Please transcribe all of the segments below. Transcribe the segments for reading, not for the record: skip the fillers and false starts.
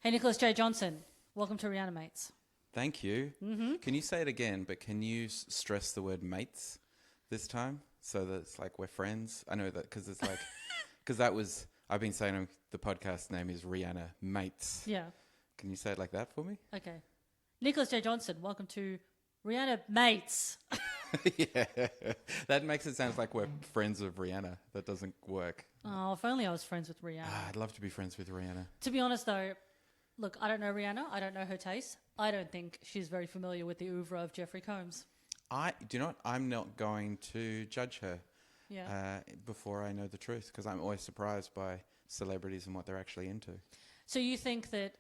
Hey, Nicholas J. Johnson. Welcome to Reanimates. Thank you. Can you say it again, but can you stress the word mates this time so that it's like we're friends? I know that because it's like, because that was, I've been saying the podcast name is Reanimates. Yeah. Can you say it like that for me? Okay. Nicholas J. Johnson, welcome to Reanimates. Yeah. That makes it sound like we're friends of Rihanna. That doesn't work. Oh, if only I was friends with Rihanna. I'd love to be friends with Rihanna. To be honest, though, look, I don't know Rihanna. I don't know her taste. I don't think she's very familiar with the oeuvre of Jeffrey Combs. Do you know what? I'm not going to judge her before I know the truth because I'm always surprised by celebrities and what they're actually into. So you think that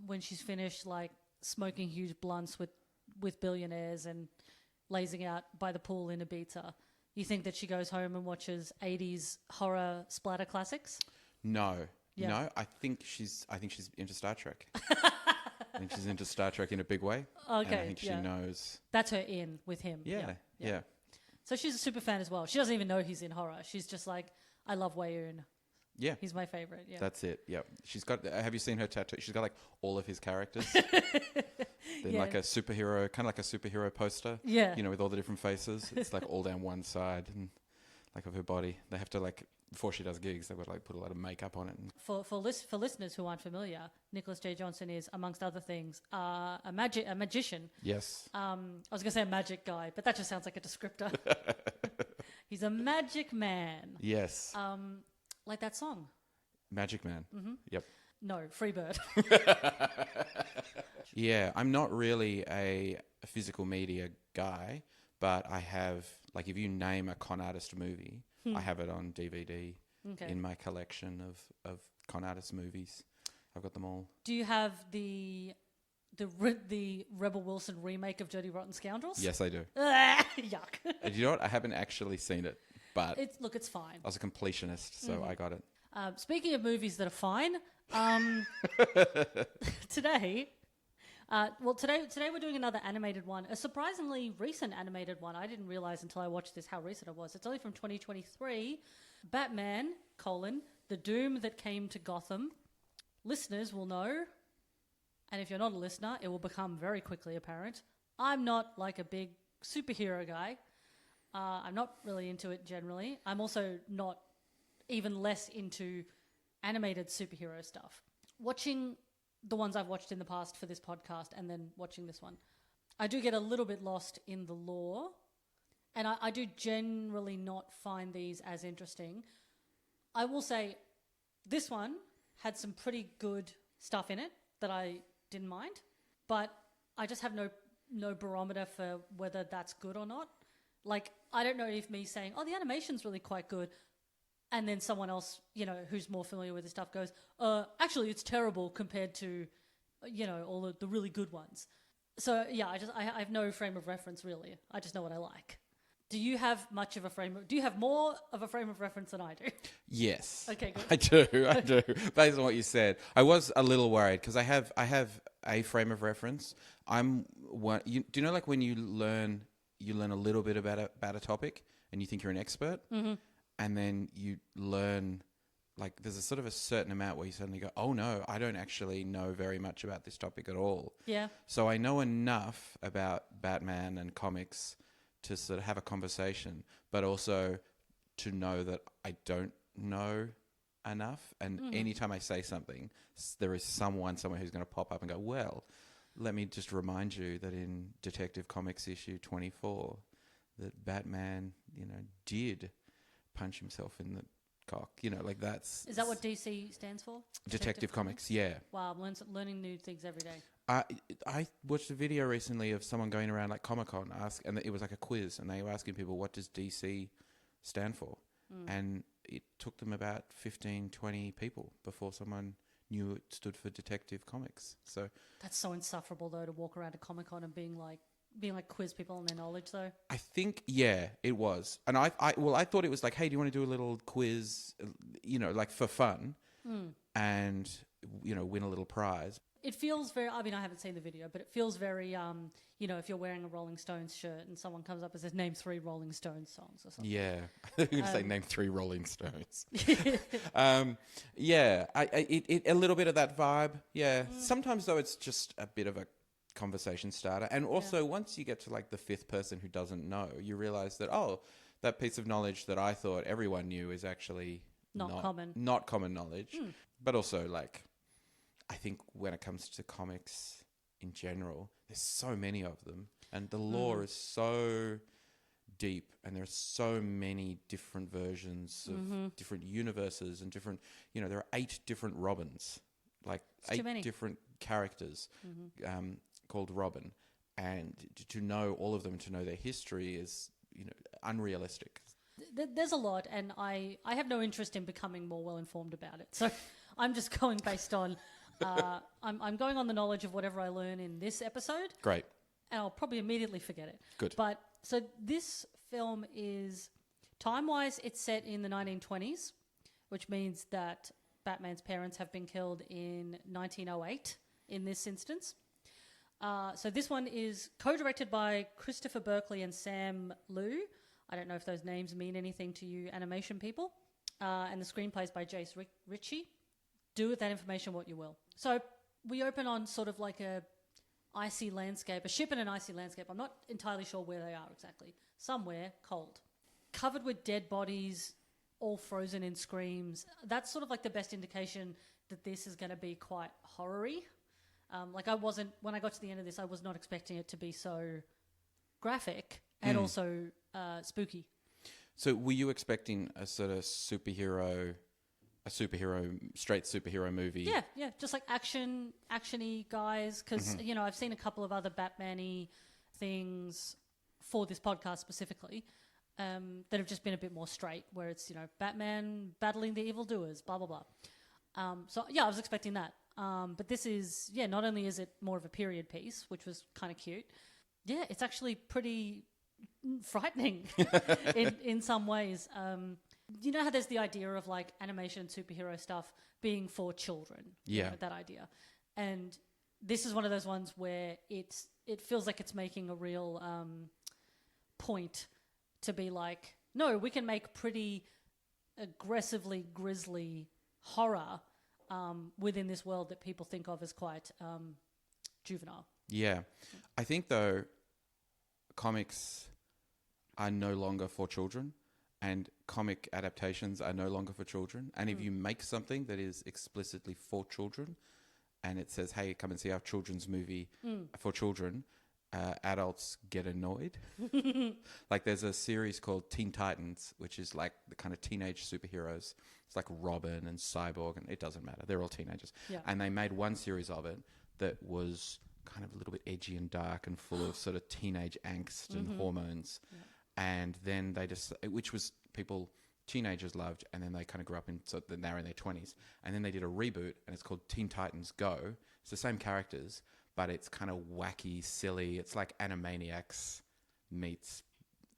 when she's finished, like, smoking huge blunts with billionaires and lazing out by the pool in Ibiza, you think that she goes home and watches 80s horror splatter classics? No. Yeah. No, I think she's into Star Trek. I think she's into Star Trek in a big way. Okay, and I think she knows. That's her in with him. Yeah. So she's a super fan as well. She doesn't even know he's in horror. She's just like, I love Wei-Yun. Yeah. He's my favorite. Yeah. That's it. Yeah. She's got, have you seen her tattoo? She's got like all of his characters. Then like a superhero, kind of like a superhero poster. Yeah. You know, with all the different faces. It's like all down one side and like of her body. They have to like, before she does gigs, they've got to like put a lot of makeup on it. For listeners who aren't familiar, Nicholas J. Johnson is, amongst other things, a magician. Yes. I was going to say a magic guy, but that just sounds like a descriptor. He's a magic man. Yes. Like that song. Magic Man. Mm-hmm. Yep. No, Freebird. Yeah, I'm not really a physical media guy, but I have, like, if you name a con artist movie, I have it on DVD in my collection of con artist movies. I've got them all. Do you have the Rebel Wilson remake of Dirty Rotten Scoundrels? Yes, I do. Yuck. And you know what? I haven't actually seen it, but it's fine. I was a completionist, so I got it. Speaking of movies that are fine, today we're doing another animated one, a surprisingly recent animated one. I didn't realize until I watched this how recent it was. It's only from 2023. Batman, The Doom That Came to Gotham. Listeners will know, and if you're not a listener, it will become very quickly apparent. I'm not like a big superhero guy. I'm not really into it generally. I'm also not even less into animated superhero stuff. Watching the ones I've watched in the past for this podcast and then watching this one, I do get a little bit lost in the lore, and I do generally not find these as interesting. I will say this one had some pretty good stuff in it that I didn't mind, but I just have no barometer for whether that's good or not. Like, I don't know if me saying, oh, the animation's really quite good, and then someone else, you know, who's more familiar with the stuff goes, actually, it's terrible compared to, you know, all the really good ones. So, yeah, I have no frame of reference, really. I just know what I like. Do you have do you have more of a frame of reference than I do? Yes. Okay, good. I do. Based on what you said. I was a little worried because I have a frame of reference. Do you know, like when you learn a little bit about a topic and you think you're an expert? Mm-hmm. And then you learn, like, there's a sort of a certain amount where you suddenly go, oh no, I don't actually know very much about this topic at all. Yeah. So I know enough about Batman and comics to sort of have a conversation, but also to know that I don't know enough. And anytime I say something, there is someone somewhere who's going to pop up and go, well, let me just remind you that in Detective Comics issue 24, that Batman, you know, did punch himself in the cock, you know, like that's... Is that what DC stands for? Detective Comics, yeah. Wow, I'm learning new things every day. I watched a video recently of someone going around like Comic-Con and it was like a quiz, and they were asking people, what does DC stand for? And it took them about 15, 20 people before someone knew it stood for Detective Comics. So that's so insufferable, though, to walk around a Comic-Con and being like quiz people on their knowledge, though. I think, yeah, it was. And I thought it was like, hey, do you want to do a little quiz, you know, like for fun and, you know, win a little prize. It feels very, I mean, I haven't seen the video, but it feels very, you know, if you're wearing a Rolling Stones shirt and someone comes up and says, name 3 Rolling Stones songs or something. Yeah. You're going to say name 3 Rolling Stones. Yeah, a little bit of that vibe. Yeah. Sometimes though, it's just a bit of a conversation starter, and also once you get to like the fifth person who doesn't know, you realize that that piece of knowledge that I thought everyone knew is actually not common knowledge. But also, like, I think when it comes to comics in general, there's so many of them, and the lore is so deep, and there are so many different versions of different universes and different, there are 8 different Robins, like it's 8 different characters called Robin, and to know all of them, to know their history is, unrealistic. There's a lot, and I have no interest in becoming more well-informed about it. So I'm just going based on, I'm going on the knowledge of whatever I learn in this episode. Great. And I'll probably immediately forget it. Good. But so this film is, time-wise, it's set in the 1920s, which means that Batman's parents have been killed in 1908 in this instance. So this one is co-directed by Christopher Berkeley and Sam Liu. I don't know if those names mean anything to you animation people. And the screenplay is by Jace Ritchie. Do with that information what you will. So we open on sort of like a icy landscape, a ship in an icy landscape. I'm not entirely sure where they are exactly. Somewhere cold. Covered with dead bodies, all frozen in screams. That's sort of like the best indication that this is going to be quite horror-y. When I got to the end of this, I was not expecting it to be so graphic and also spooky. So were you expecting a sort of straight superhero movie? Yeah, just like action-y guys, because, I've seen a couple of other Batman-y things for this podcast specifically that have just been a bit more straight, where it's, Batman battling the evildoers, blah, blah, blah. I was expecting that. But this is, not only is it more of a period piece, which was kind of cute, it's actually pretty frightening in some ways. You know how there's the idea of like animation superhero stuff being for children? Yeah. That idea. And this is one of those ones where it feels like it's making a real point to be like, no, we can make pretty aggressively grisly horror within this world that people think of as quite juvenile. Yeah. I think, though, comics are no longer for children, and comic adaptations are no longer for children. And if you make something that is explicitly for children, and it says, hey, come and see our children's movie for children, adults get annoyed. Like, there's a series called Teen Titans, which is like the kind of teenage superheroes. It's like Robin and Cyborg, and it doesn't matter. They're all teenagers. Yeah. And they made one series of it that was kind of a little bit edgy and dark and full of sort of teenage angst and hormones. Yeah. And then they just, which was teenagers loved, and then they kind of grew up so then they're in their 20s. And then they did a reboot, and it's called Teen Titans Go. It's the same characters, but it's kind of wacky, silly. It's like Animaniacs meets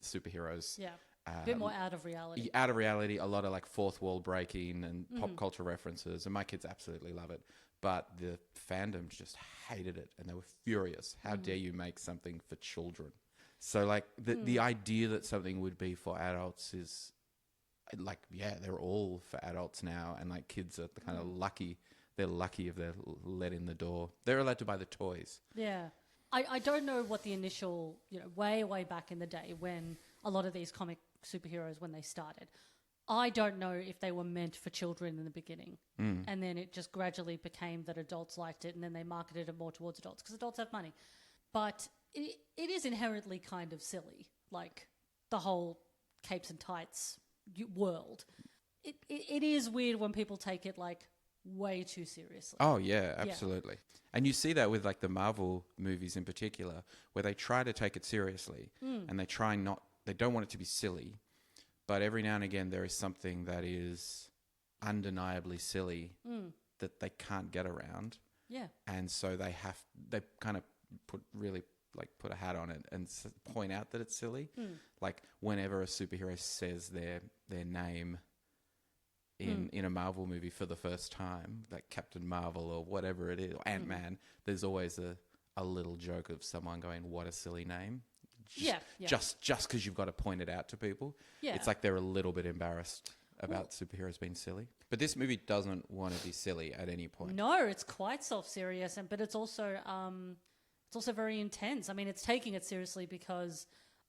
superheroes. Yeah. A bit more out of reality. Out of reality, a lot of like fourth wall breaking and pop culture references, and my kids absolutely love it. But the fandom just hated it, and they were furious. How dare you make something for children? So like the idea that something would be for adults is like, they're all for adults now, and like kids are kind of lucky. They're lucky if they're let in the door. They're allowed to buy the toys. Yeah. I don't know what the initial, way back in the day when a lot of these comic superheroes, when they started, I don't know if they were meant for children in the beginning. And then it just gradually became that adults liked it, and then they marketed it more towards adults because adults have money. But it is inherently kind of silly, like the whole capes and tights world. It is weird when people take it like way too seriously. Oh yeah, absolutely. Yeah. And you see that with like the Marvel movies in particular, where they try to take it seriously and they don't want it to be silly, but every now and again there is something that is undeniably silly that they can't get around. Yeah. And so they kind of put a hat on it and point out that it's silly. Like whenever a superhero says their name in a Marvel movie for the first time, like Captain Marvel or whatever it is, or Ant-Man, there's always a little joke of someone going, what a silly name. Just because you've got to point it out to people. Yeah. It's like they're a little bit embarrassed about superheroes being silly. But this movie doesn't want to be silly at any point. No, it's quite self-serious, but it's also very intense. I mean, it's taking it seriously because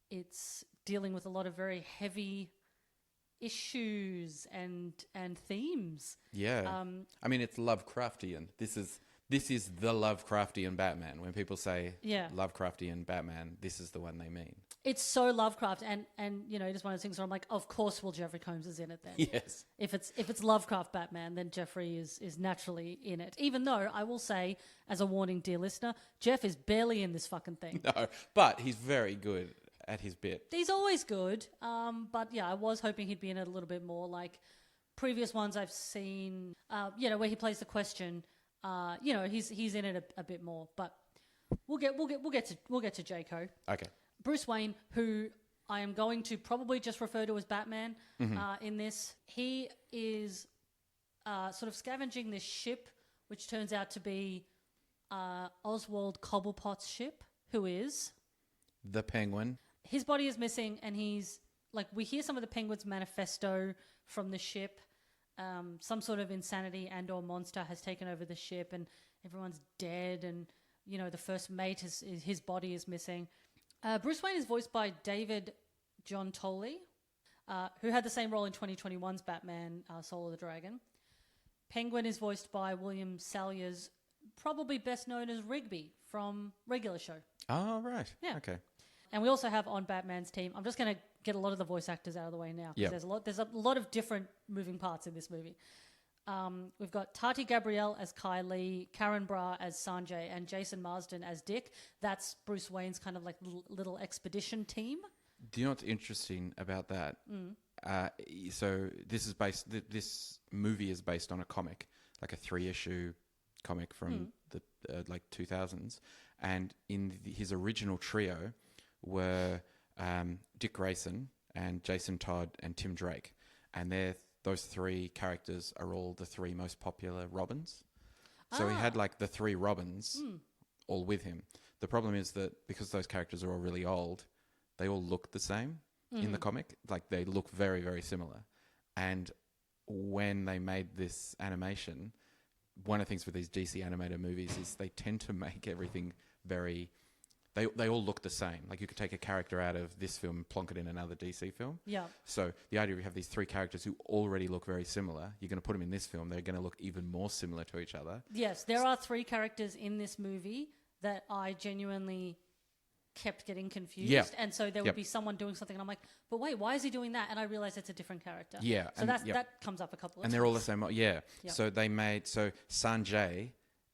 it's dealing with a lot of very heavy issues and themes. Yeah. I mean, it's Lovecraftian. This is the Lovecraftian Batman. When people say Lovecraftian Batman, this is the one they mean. It's so Lovecraft, and just one of those things where I'm like, of course, Jeffrey Combs is in it then. Yes. If it's Lovecraft Batman, then Jeffrey is naturally in it. Even though I will say, as a warning, dear listener, Jeff is barely in this fucking thing. No, but he's very good at his bit. He's always good. But yeah, I was hoping he'd be in it a little bit more. Like previous ones I've seen, where he plays the question. He's in it a bit more. But we'll get to Jaco. Okay. Bruce Wayne, who I am going to probably just refer to as Batman in this, he is sort of scavenging this ship, which turns out to be Oswald Cobblepot's ship, who is... the Penguin. His body is missing, and he's... Like, we hear some of the Penguin's manifesto from the ship. Some sort of insanity and or monster has taken over the ship, and everyone's dead, and, the first mate, his body is missing. Bruce Wayne is voiced by David John Tolley, who had the same role in 2021's Batman, Soul of the Dragon. Penguin is voiced by William Salyers, probably best known as Rigby from Regular Show. Oh, right. Yeah. Okay. And we also have on Batman's team, I'm just going to get a lot of the voice actors out of the way now. Yeah. There's a lot of different moving parts in this movie. We've got Tati Gabrielle as Kai Lee, Karen Bra as Sanjay, and Jason Marsden as Dick. That's Bruce Wayne's kind of like little expedition team. Do you know what's interesting about that? So this movie is based on a comic, like a 3-issue comic from the 2000s, and in his original trio were Dick Grayson and Jason Todd and Tim Drake, and those 3 characters are all the 3 most popular Robins. So he had like the 3 Robins all with him. The problem is that because those characters are all really old, they all look the same in the comic. Like they look very, very similar. And when they made this animation, one of the things with these DC animated movies is they tend to make everything very... They all look the same. Like you could take a character out of this film and plonk it in another DC film. Yeah. So the idea we have these 3 characters who already look very similar. You're going to put them in this film. They're going to look even more similar to each other. Yes, there are 3 characters in this movie that I genuinely kept getting confused. Yeah. And so there would be someone doing something and I'm like, but wait, why is he doing that? And I realize it's a different character. Yeah. So that comes up a couple of times. And they're all the same. Yeah. Yep. So Sanjay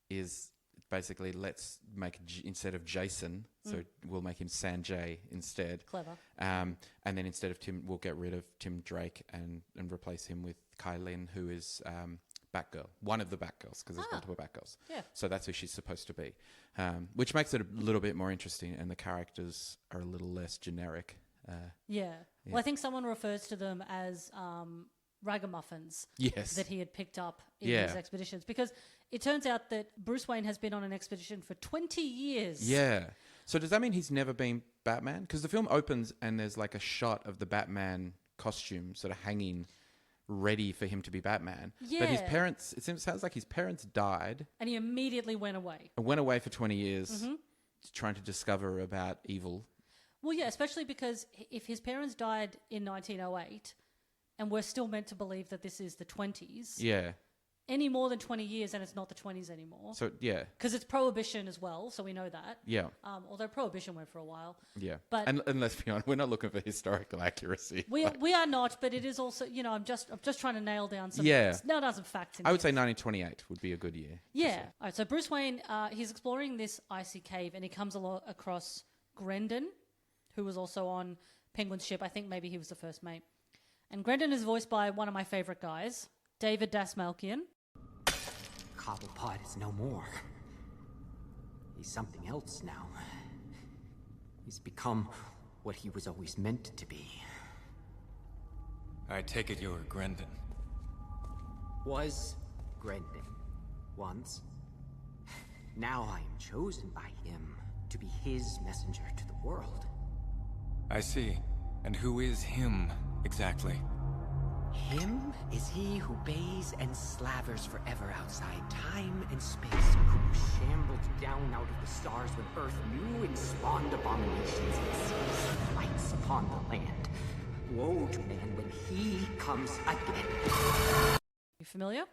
is... basically, let's make instead of Jason, so we'll make him Sanjay instead. Clever. And then instead of Tim, we'll get rid of Tim Drake and replace him with Kai Lin, who is Batgirl, one of the Batgirls, because there's multiple Batgirls. Yeah. So that's who she's supposed to be, which makes it a little bit more interesting, and the characters are a little less generic. Well, I think someone refers to them as ragamuffins. Yes. That he had picked up in these expeditions, because it turns out that Bruce Wayne has been on an expedition for 20 years. Yeah. So does that mean he's never been Batman? Because the film opens and there's like a shot of the Batman costume sort of hanging ready for him to be Batman. Yeah. But his parents, sounds like his parents died. And he immediately went away. And went away for 20 years trying to discover about evil. Well, yeah, especially because if his parents died in 1908 and we're still meant to believe that this is the 20s. Yeah. Any more than 20 years and it's not the 20s anymore. So, yeah. Because it's Prohibition as well, so we know that. Yeah. Although Prohibition went for a while. Yeah. But and let's be honest, we're not looking for historical accuracy. We are not, but it is also, I'm just trying to nail down some facts. I would say 1928 would be a good year. Yeah. All right, so Bruce Wayne, he's exploring this icy cave and he comes across Grendon, who was also on Penguin's ship. I think maybe he was the first mate. And Grendon is voiced by one of my favourite guys, David Dasmalkian. Cobblepot is no more. He's something else now. He's become what he was always meant to be. I take it you're Grendon. Was Grendon once. Now I am chosen by him to be his messenger to the world. I see. And who is him, exactly? Him is he who bathes and slavers forever outside time and space, who shambled down out of the stars when Earth knew and spawned abominations and seas lights upon the land. Woe to man when he comes again. You familiar?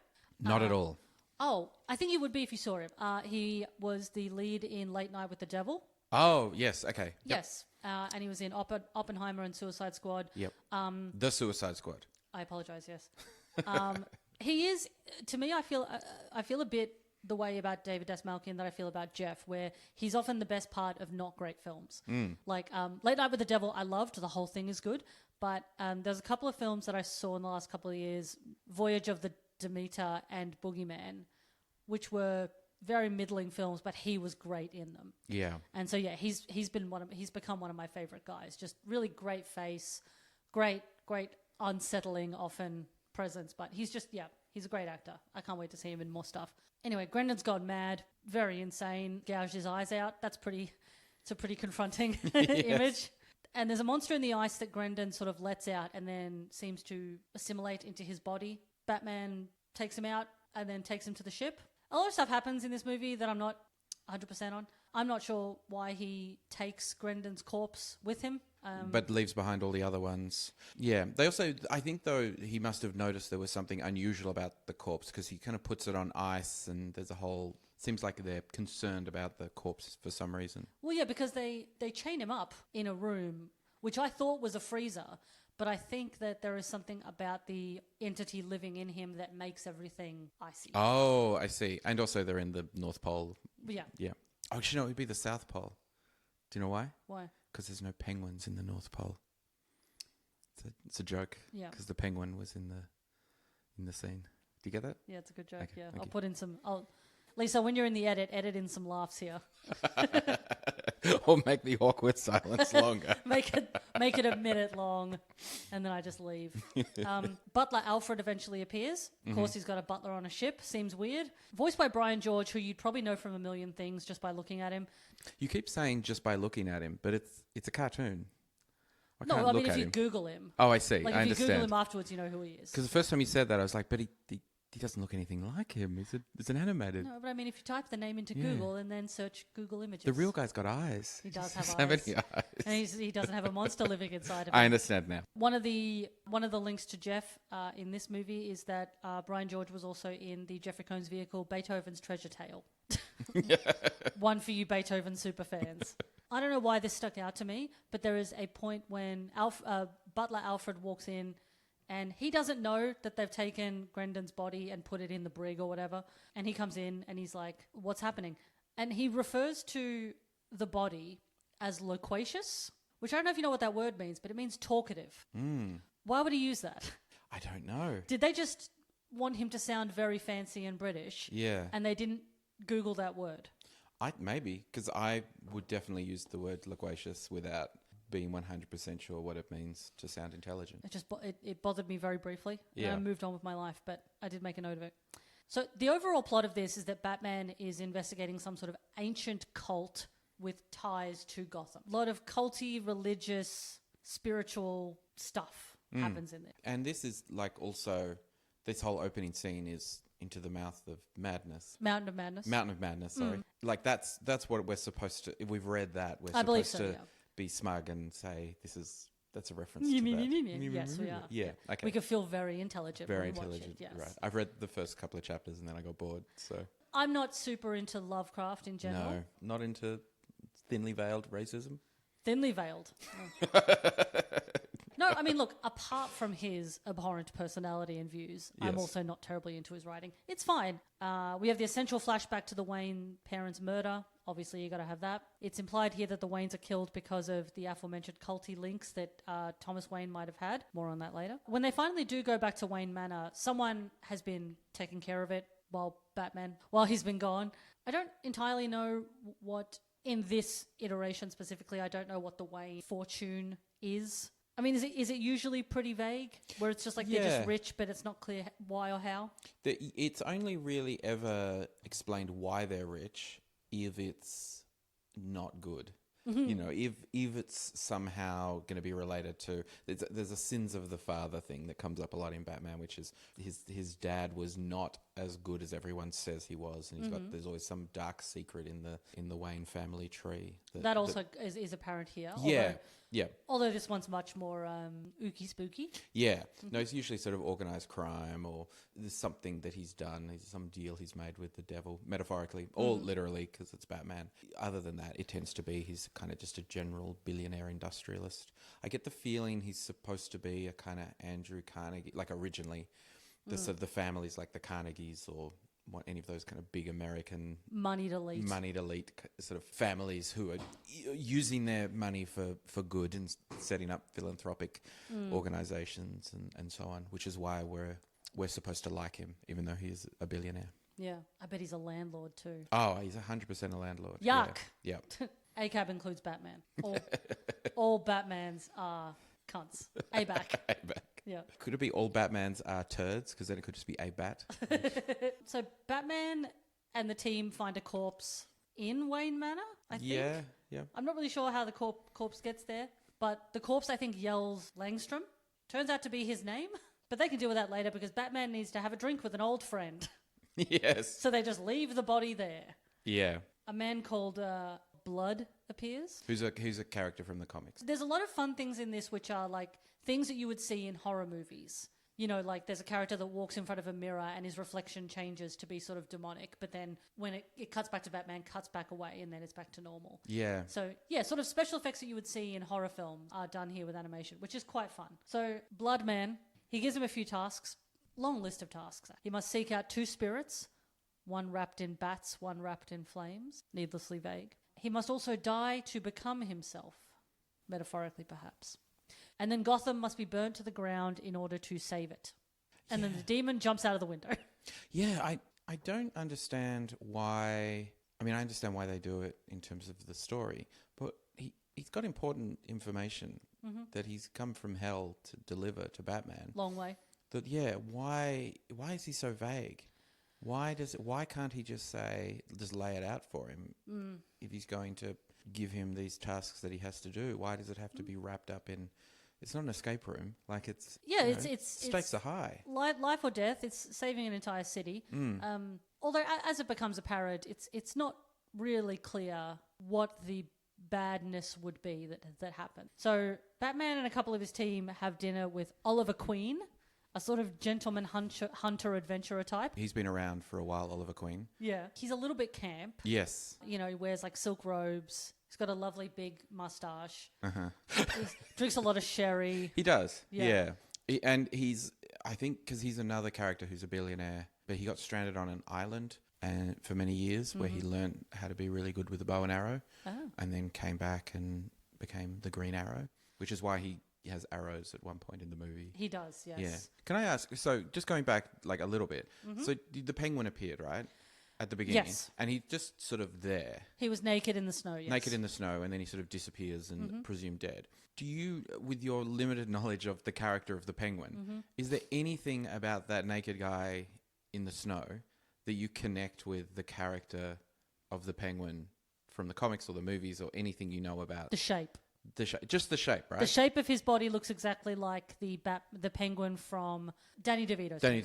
Not at all. Oh, I think you would be if you saw him. He was the lead in Late Night with the Devil. Oh, yes. Okay. Yep. Yes. And he was in Oppenheimer and Suicide Squad. Yep. The Suicide Squad. I apologize. Yes. He is, to me, I feel a bit the way about David S. Malkin that I feel about Jeff, where he's often the best part of not great films. Like Late Night with the Devil, I loved. The whole thing is good. But there's a couple of films that I saw in the last couple of years, Voyage of the Demeter and Boogeyman, which were very middling films, but he was great in them. Yeah. And so yeah, he's become one of my favorite guys. Just really great face, great unsettling often presence, but he's a great actor. I can't wait to see him in more stuff. Anyway, Grendon's gone mad, very insane, gouged his eyes out. It's a pretty confronting image. And there's a monster in the ice that Grendon sort of lets out and then seems to assimilate into his body. Batman takes him out and then takes him to the ship. A lot of stuff happens in this movie that I'm not 100% on. I'm not sure why he takes Grendon's corpse with him. But leaves behind all the other ones. Yeah. They also, I think though, he must have noticed there was something unusual about the corpse because he kind of puts it on ice and there's a whole... Seems like they're concerned about the corpse for some reason. Well, yeah, because they chain him up in a room, which I thought was a freezer, but I think that there is something about the entity living in him that makes everything icy. Oh, I see. And also they're in the North Pole. Yeah. Yeah. Oh, actually, no, it would be the South Pole. Do you know why? Why? Because there's no penguins in the North Pole. It's a joke. Yeah. Because the penguin was in the scene. Do you get that? Yeah, it's a good joke. Okay, Yeah, okay. I'll put in some... Lisa, when you're in the edit in some laughs here. Or make the awkward silence longer. make it a minute long, and then I just leave. Butler Alfred eventually appears. Of course, he's got a butler on a ship. Seems weird. Voiced by Brian George, who you'd probably know from a million things just by looking at him. You keep saying just by looking at him, but it's a cartoon. I mean, if you Google him. Oh, I see. Like, I if understand. you Google him afterwards, you know who he is. Because the first time you said that, I was like, but he doesn't look anything like him. It's an animated. No, but I mean, if you type the name into Google and then search Google Images. The real guy's got eyes. He does have He eyes. Any eyes. And he doesn't have a monster living inside of him. I understand now. One of the links to Jeff in this movie is that Brian George was also in the Jeffrey Combs vehicle Beethoven's Treasure Tale. One for you Beethoven super fans. I don't know why this stuck out to me, but there is a point when Butler Alfred walks in and he doesn't know that they've taken Grendon's body and put it in the brig or whatever. And he comes in and he's like, what's happening? And he refers to the body as loquacious, which I don't know if you know what that word means, but it means talkative. Why would he use that? I don't know. Did they just want him to sound very fancy and British? Yeah. And they didn't Google that word? Maybe, because I would definitely use the word loquacious without being 100% sure what it means to sound intelligent. It bothered me very briefly. Yeah. And I moved on with my life, but I did make a note of it. So the overall plot of this is that Batman is investigating some sort of ancient cult with ties to Gotham. A lot of culty, religious, spiritual stuff happens in there. And this is like also, this whole opening scene is into the mouth of madness. Mountain of Madness. Mountain of Madness, sorry. Like that's what we're supposed to, if we've read that, we're I believe supposed so, to yeah. be smug and say that's a reference to that. Yes, we are. Yeah, okay. We could feel very intelligent Very when we watch intelligent, it, yes. right. I've read the first couple of chapters and then I got bored, so. I'm not super into Lovecraft in general. No, not into thinly veiled racism. Thinly veiled. Oh. No, I mean, look, apart from his abhorrent personality and views, I'm Yes. also not terribly into his writing. It's fine. We have the essential flashback to the Wayne parents' murder. Obviously, you got to have that. It's implied here that the Waynes are killed because of the aforementioned culty links that Thomas Wayne might have had. More on that later. When they finally do go back to Wayne Manor, someone has been taking care of it while he's been gone. I don't entirely know what, in this iteration specifically, I don't know what the Wayne fortune is. I mean, is it usually pretty vague, where it's just like they're just rich, but it's not clear why or how? It's only really ever explained why they're rich if it's not good. You know, if it's somehow going to be related to, there's a sins of the father thing that comes up a lot in Batman, which is his dad was not as good as everyone says he was, and there's always some dark secret in the Wayne family tree. That also is apparent here. Yeah. Although this one's much more ooky spooky. Yeah. No, it's usually sort of organised crime, or there's something that he's done, some deal he's made with the devil, metaphorically or literally, because it's Batman. Other than that, it tends to be he's kind of just a general billionaire industrialist. I get the feeling he's supposed to be a kind of Andrew Carnegie, like originally. The sort of the families like the Carnegies or any of those kind of big American moneyed elite sort of families who are using their money for good and setting up philanthropic organizations and so on, which is why we're supposed to like him, even though he's a billionaire. Yeah, I bet he's a landlord too. Oh, he's 100% a landlord. Yuck. Yeah. ACAB includes Batman. All Batmans are cunts. A-back. A-back. Yeah. Could it be all Batmans are turds? Because then it could just be a bat. So Batman and the team find a corpse in Wayne Manor, I think. Yeah. I'm not really sure how the corpse gets there, but the corpse, I think, yells Langstrom. Turns out to be his name, but they can deal with that later because Batman needs to have a drink with an old friend. Yes. So they just leave the body there. Yeah. A man called Blood appears. Who's a character from the comics. There's a lot of fun things in this which are like things that you would see in horror movies. You know, like there's a character that walks in front of a mirror and his reflection changes to be sort of demonic, but then when it cuts back to Batman, cuts back away, and then it's back to normal. Yeah. So, yeah, sort of special effects that you would see in horror film are done here with animation, which is quite fun. So, Bloodman, he gives him a few tasks. Long list of tasks. He must seek out 2 spirits, one wrapped in bats, one wrapped in flames. Needlessly vague. He must also die to become himself, metaphorically perhaps. And then Gotham must be burnt to the ground in order to save it. And then the demon jumps out of the window. Yeah, I don't understand why. I mean, I understand why they do it in terms of the story, but he's got important information that he's come from hell to deliver to Batman. Long way. That why is he so vague? Why can't he just lay it out for him if he's going to give him these tasks that he has to do? Why does it have to be wrapped up in? It's not an escape room. Like it's stakes are high. Life or death. It's saving an entire city. Although as it becomes apparent, it's not really clear what the badness would be that happened. So Batman and a couple of his team have dinner with Oliver Queen, a sort of gentleman hunter adventurer type. He's been around for a while, Oliver Queen. Yeah. He's a little bit camp. Yes. You know, he wears like silk robes. He's got a lovely big mustache. He drinks a lot of sherry. He does. Yeah. And I think because he's another character who's a billionaire, but he got stranded on an island and for many years where he learned how to be really good with the bow and arrow and then came back and became the Green Arrow, which is why he has arrows at one point in the movie. He does, yes. Yeah. Can I ask, so just going back like a little bit, so the Penguin appeared, right? At the beginning. Yes. And he's just sort of there. He was naked in the snow, yes. Naked in the snow, and then he sort of disappears and presumed dead. Do you, with your limited knowledge of the character of the Penguin, is there anything about that naked guy in the snow that you connect with the character of the Penguin from the comics or the movies or anything you know about? The shape. Just the shape, right? The shape of his body looks exactly like the penguin from Danny DeVito's Penguin.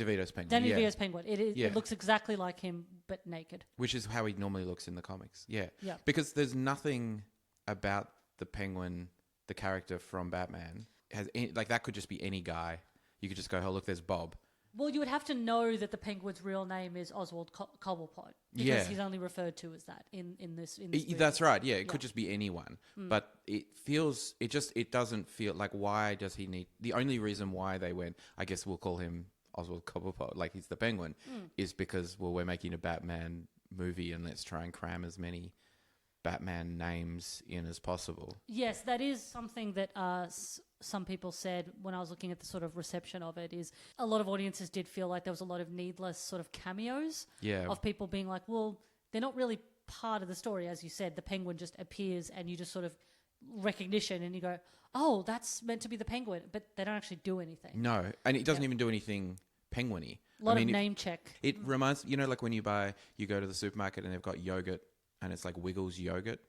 Danny DeVito's Penguin. It looks exactly like him, but naked. Which is how he normally looks in the comics. Yeah. Because there's nothing about the Penguin, the character from Batman, that could just be any guy. You could just go, oh, look, there's Bob. Well, you would have to know that the Penguin's real name is Oswald Cobblepot because he's only referred to as that in this movie. That's right. Yeah, it could just be anyone. But it doesn't feel like, why does he need... The only reason why they went, I guess we'll call him Oswald Cobblepot, like he's the Penguin, is because, well, we're making a Batman movie and let's try and cram as many Batman names in as possible. Yes, that is something that some people said when I was looking at the sort of reception of it, is a lot of audiences did feel like there was a lot of needless sort of cameos of people being like, well, they're not really part of the story. As you said, the Penguin just appears and you just sort of recognition and you go, oh, that's meant to be the Penguin, but they don't actually do anything. No, and it doesn't even do anything penguin-y. A lot of name check. It reminds, like when you go to the supermarket and they've got yogurt and it's like Wiggles yogurt.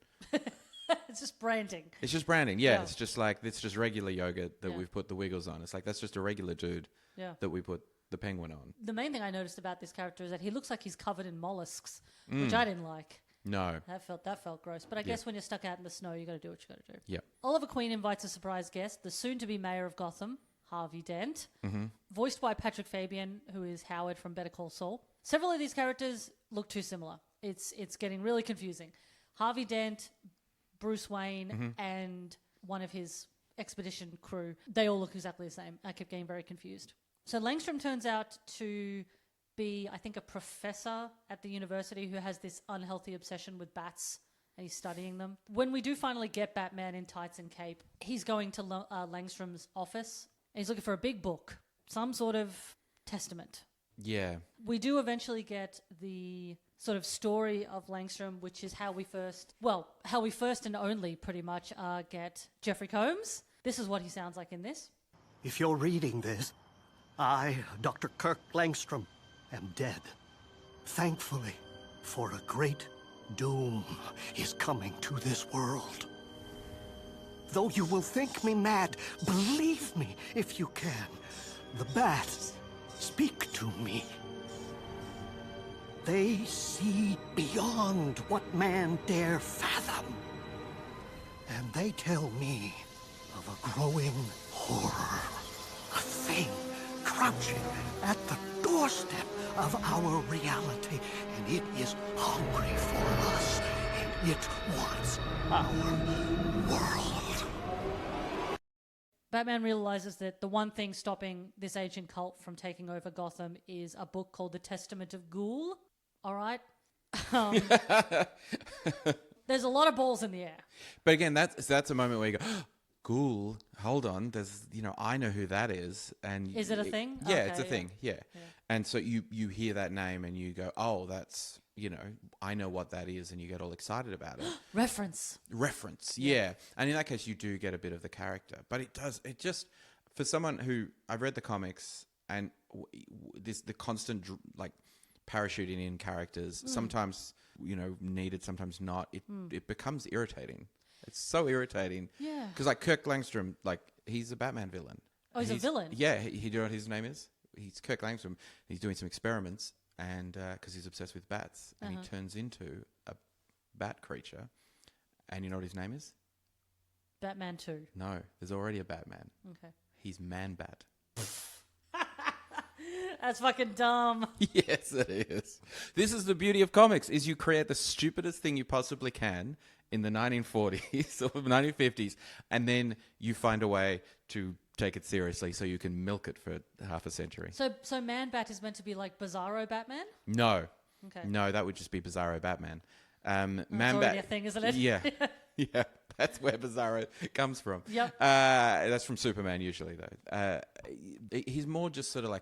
It's just branding. It's just branding. Yeah, Yeah. it's just like it's just regular yogurt that Yeah. we've put the wiggles on. It's like that's just a regular dude Yeah. that we put the penguin on. The main thing I noticed about this character is that he looks like he's covered in mollusks, which I didn't like. No. That felt gross. But I guess when you're stuck out in the snow, you got to do what you got to do. Yeah. Oliver Queen invites a surprise guest, the soon-to-be mayor of Gotham, Harvey Dent, voiced by Patrick Fabian, who is Howard from Better Call Saul. Several of these characters look too similar. It's getting really confusing. Harvey Dent, Bruce Wayne, and one of his expedition crew, they all look exactly the same. I kept getting very confused. So Langstrom turns out to be, I think, a professor at the university who has this unhealthy obsession with bats, and he's studying them. When we do finally get Batman in tights and cape, he's going to Langstrom's office, and he's looking for a big book, some sort of testament. Yeah. We do eventually get the sort of story of Langstrom, which is how we first and only pretty much get Jeffrey Combs. This is what he sounds like in this. If you're reading this, I, Dr. Kirk Langstrom, am dead. Thankfully, for a great doom is coming to this world. Though you will think me mad, believe me if you can. The bats speak to me. They see beyond what man dare fathom. And they tell me of a growing horror. A thing crouching at the doorstep of our reality. And it is hungry for us. And it wants our world. Batman realizes that the one thing stopping this ancient cult from taking over Gotham is a book called The Testament of Ghoul. All right? There's a lot of balls in the air. But again, that's a moment where you go, Ghoul, hold on, there's, I know who that is. And Is it a thing? Yeah, Okay, it's a thing, yeah. And so you hear that name and you go, oh, that's, I know what that is, and you get all excited about it. Reference, yeah. And in that case, you do get a bit of the character. But it just, for someone who, I've read the comics, and the constant, parachuting in characters, sometimes, needed, sometimes not, it becomes irritating. It's so irritating. Yeah. Because, Kirk Langstrom, he's a Batman villain. Oh, he's a villain? Yeah. You know what his name is? He's Kirk Langstrom. He's doing some experiments, and because he's obsessed with bats, and he turns into a bat creature. And you know what his name is? Batman 2. No, there's already a Batman. Okay. He's Man-Bat. That's fucking dumb. Yes, it is. This is the beauty of comics, is you create the stupidest thing you possibly can in the 1940s or 1950s, and then you find a way to take it seriously so you can milk it for half a century. So Man-Bat is meant to be like Bizarro Batman? No. Okay. No, that would just be Bizarro Batman. That's Man-Bat, already a thing, isn't it? Yeah. Yeah. That's where Bizarro comes from. Yep. That's from Superman usually, though. He's more just sort of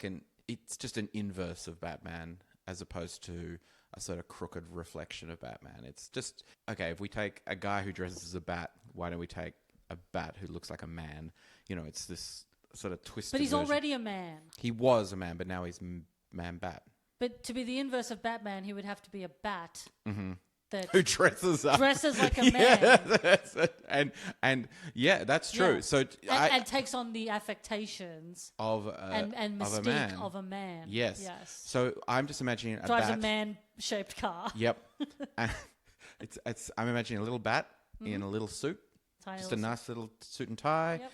it's just an inverse of Batman as opposed to a sort of crooked reflection of Batman. It's just, okay, if we take a guy who dresses as a bat, why don't we take a bat who looks like a man? It's this sort of twisted But he's version. already a man. He was a man, but now he's Man-Bat. But to be the inverse of Batman, he would have to be a bat that Who dresses up. dresses like a Yeah, man that's it. And yeah, that's true. Yeah. So and takes on the affectations of and of a mystique man. of a man. Yes. Yes. So I'm just imagining a Drives bat. a man-shaped car. Yep. And I'm imagining a little bat in a little suit, Tiny just a little nice little suit and tie. Yep.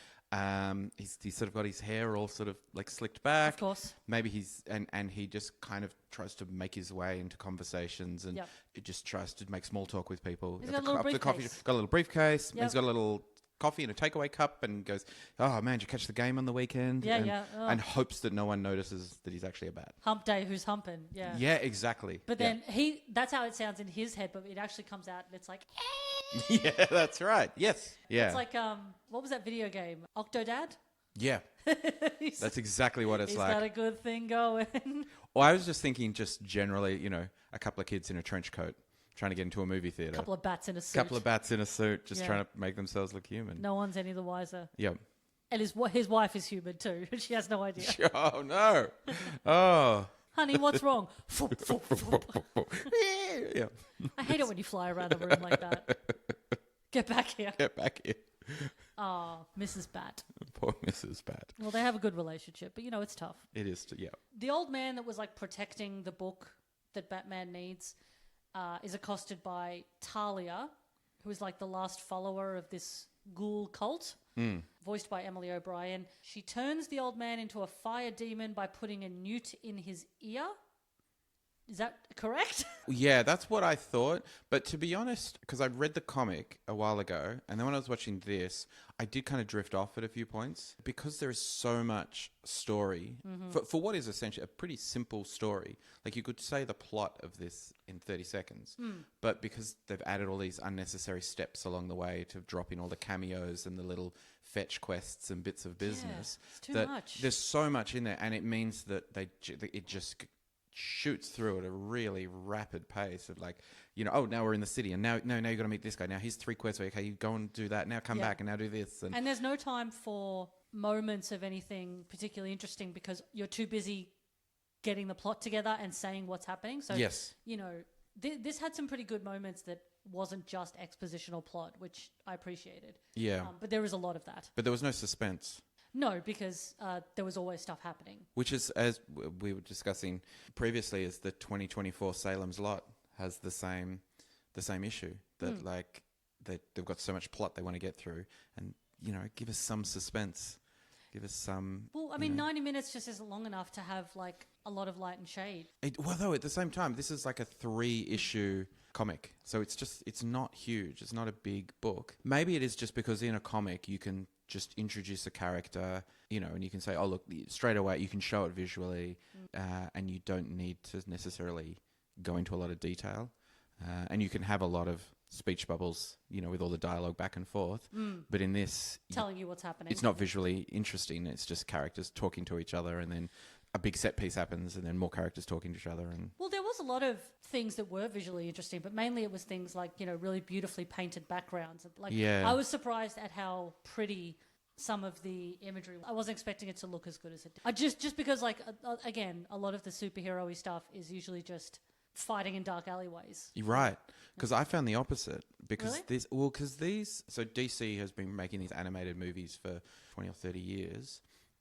He's sort of got his hair all sort of slicked back. Of course. Maybe he's and he just kind of tries to make his way into conversations and Yep. it just tries to make small talk with people. He's At got a little the coffee, briefcase. got a little briefcase. Yep. He's got a little coffee in a takeaway cup and goes, "Oh man, did you catch the game on the weekend?" Yeah, and, yeah. Oh. And hopes that no one notices that he's actually a bat. Hump day, who's humping? Yeah. Yeah, exactly. But Yeah. then that's how it sounds in his head, but it actually comes out and it's like, Yeah, that's right. Yes. Yeah. it's like, what was that video game? Octodad? Yeah. He's- That's exactly what it's he's like. got a good thing going. Well, I was just thinking just generally, a couple of kids in a trench coat trying to get into a movie theater. A couple of bats in a suit. Couple of bats in a suit just Yeah. trying to make themselves look human. No one's any the wiser. Yep. And his wife is human too. She has no idea. Oh, no. Oh. Honey, what's wrong? Yeah. Yeah. I hate it when you fly around the room like that. Get back here. Get back here. Oh, Mrs. Bat. Poor Mrs. Bat. Well, they have a good relationship, but it's tough. It is, yeah. The old man that was like protecting the book that Batman needs is accosted by Talia, who is like the last follower of this ghoul cult, voiced by Emily O'Brien. She turns the old man into a fire demon by putting a newt in his ear. Is that correct? Yeah, that's what I thought. But to be honest, because I read the comic a while ago, and then when I was watching this, I did kind of drift off at a few points. Because there is so much story, for what is essentially a pretty simple story. Like, you could say the plot of this in 30 seconds. But because they've added all these unnecessary steps along the way to drop in all the cameos and the little fetch quests and bits of business. It's too that much. There's so much in there, and it means that it just shoots through at a really rapid pace of like, oh, now we're in the city, and now you got to meet this guy. Now here's 3 quests. Okay, you go and do that. Now come back and now do this. And there's no time for moments of anything particularly interesting because you're too busy getting the plot together and saying what's happening. So, yes. This had some pretty good moments that wasn't just expositional plot, which I appreciated. Yeah. But there was a lot of that. But there was no suspense. No, because there was always stuff happening. Which is, as we were discussing previously, is the 2024 Salem's Lot has the same issue that they've got so much plot they want to get through, and give us some suspense, give us some. Well, I mean, 90 minutes just isn't long enough to have like a lot of light and shade. Though at the same time, this is like a 3-issue comic, so it's not huge. It's not a big book. Maybe it is just because in a comic you can just introduce a character, and you can say, oh, look, straight away, you can show it visually, and you don't need to necessarily go into a lot of detail. And you can have a lot of speech bubbles, with all the dialogue back and forth. But in this... Telling you what's happening. It's not visually interesting. It's just characters talking to each other, and then a big set piece happens, and then more characters talking to each other. And well, there was a lot of things that were visually interesting, but mainly it was things like, really beautifully painted backgrounds. Like, I was surprised at how pretty some of the imagery. I wasn't expecting it to look as good as it did. Just because, like, again, a lot of the superhero-y stuff is usually just fighting in dark alleyways. You're right, because I found the opposite. Because Really? So DC has been making these animated movies for 20 or 30 years,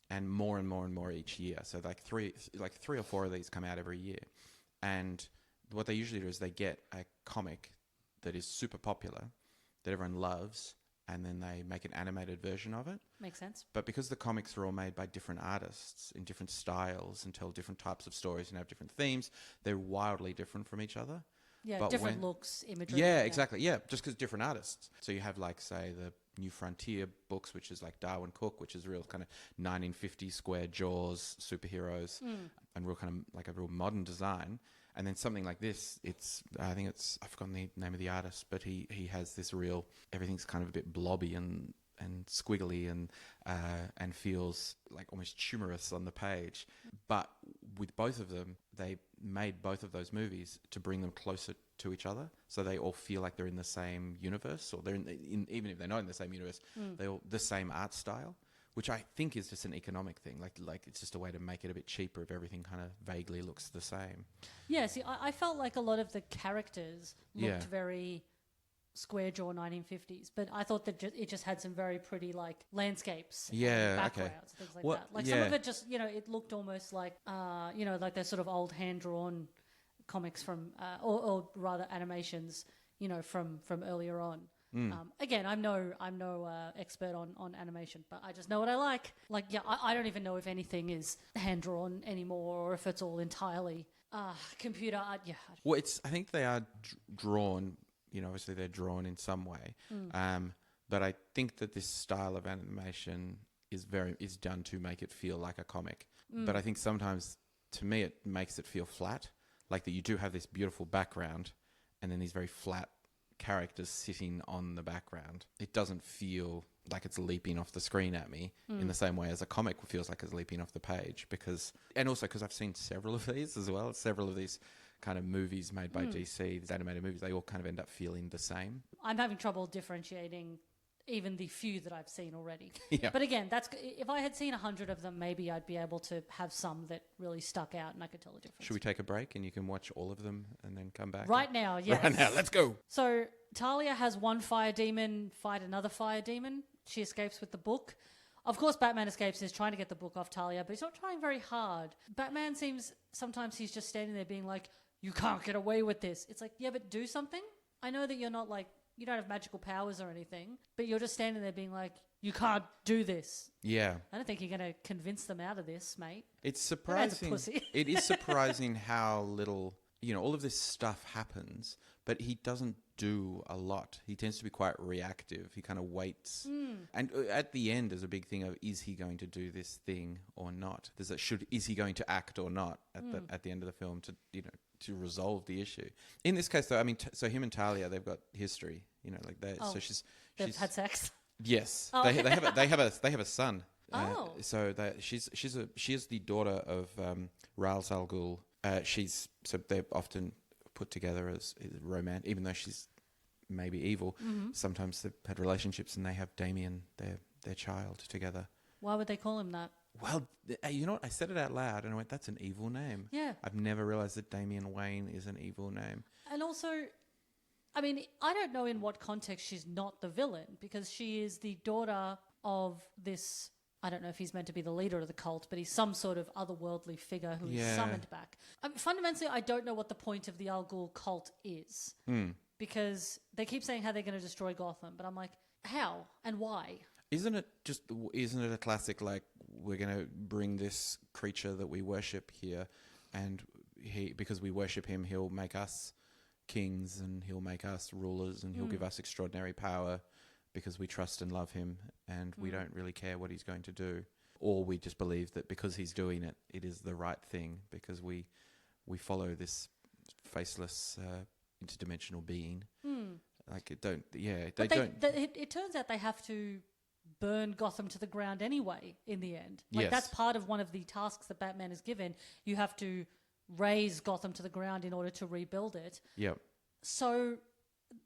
and more and more and more each year. So like three or four of these come out every year. And what they usually do is they get a comic that is super popular, that everyone loves, and then they make an animated version of it. Makes sense. But because the comics are all made by different artists in different styles and tell different types of stories and have different themes, they're wildly different from each other. Yeah, but different looks, imagery. Yeah, exactly. Yeah, just because different artists. So you have, like, say, the New Frontier books, which is like Darwin Cook, which is real kind of 1950s square jaws superheroes, and real kind of like a real modern design. And then something like this, I've forgotten the name of the artist, but he has this real, everything's kind of a bit blobby and squiggly and feels like almost humorous on the page. But with both of them, they made both of those movies to bring them closer to each other, so they all feel like they're in the same universe, or they're even if they're not in the same universe, they're all the same art style, which I think is just an economic thing. Like it's just a way to make it a bit cheaper if everything kind of vaguely looks the same. Yeah, see, I felt like a lot of the characters looked very square jaw 1950s, but I thought that it just had some very pretty like landscapes, backgrounds, things like that. Like some of it just, it looked almost like, like those sort of old hand drawn comics from, or rather animations, from earlier on. Again, I'm no expert on animation, but I just know what I like. Like, I don't even know if anything is hand drawn anymore, or if it's all entirely computer art. Yeah. Well, I think they are drawn. Obviously they're drawn in some way, but I think that this style of animation is done to make it feel like a comic. But I think sometimes, to me, it makes it feel flat, like that you do have this beautiful background, and then these very flat characters sitting on the background. It doesn't feel like it's leaping off the screen at me in the same way as a comic feels like it's leaping off the page. And also because I've seen several of these as well, several of these kind of movies made by DC, these animated movies, they all kind of end up feeling the same. I'm having trouble differentiating even the few that I've seen already. Yeah. But again, if I had seen 100 of them, maybe I'd be able to have some that really stuck out and I could tell the difference. Should we take a break and you can watch all of them and then come back? Right now, yes. Right now, let's go. So Talia has one fire demon fight another fire demon. She escapes with the book. Of course, Batman escapes and is trying to get the book off Talia, but he's not trying very hard. Batman seems, sometimes he's just standing there being like, you can't get away with this. It's like, yeah, but do something. I know that you're not like, you don't have magical powers or anything, but you're just standing there being like, you can't do this. Yeah. I don't think you're going to convince them out of this, mate. It's That man's a surprising. pussy. It is surprising how little, all of this stuff happens, but he doesn't do a lot. He tends to be quite reactive. He kind of waits. And at the end, there's a big thing of, is he going to do this thing or not? Is he going to act or not at the end of the film to resolve the issue? In this case, though, I mean, so him and Talia, they've got history. So They've had sex. Yes, Oh. they have a son. Oh. So she is the daughter of Ra's al Ghul. So they're often put together as romantic, even though she's maybe evil. Mm-hmm. Sometimes they've had relationships and they have Damien, their child, together. Why would they call him that? Well, you know what? I said it out loud and I went, "That's an evil name." Yeah. I've never realized that Damian Wayne is an evil name. And also, I mean, I don't know in what context she's not the villain, because she is the daughter of this, I don't know if he's meant to be the leader of the cult, but he's some sort of otherworldly figure who is Yeah. summoned back. I mean, fundamentally, I don't know what the point of the Al Ghul cult is, because they keep saying how they're going to destroy Gotham, but I'm like, how and why? Isn't it a classic, like, we're going to bring this creature that we worship here, and because we worship him, he'll make us kings and he'll make us rulers and he'll give us extraordinary power because we trust and love him and we don't really care what he's going to do. Or we just believe that because he's doing it, it is the right thing because we follow this faceless interdimensional being. Like, it turns out they have to burn Gotham to the ground anyway in the end. Like, Yes. that's part of one of the tasks that Batman is given. You have to raise Gotham to the ground in order to rebuild it. Yep. So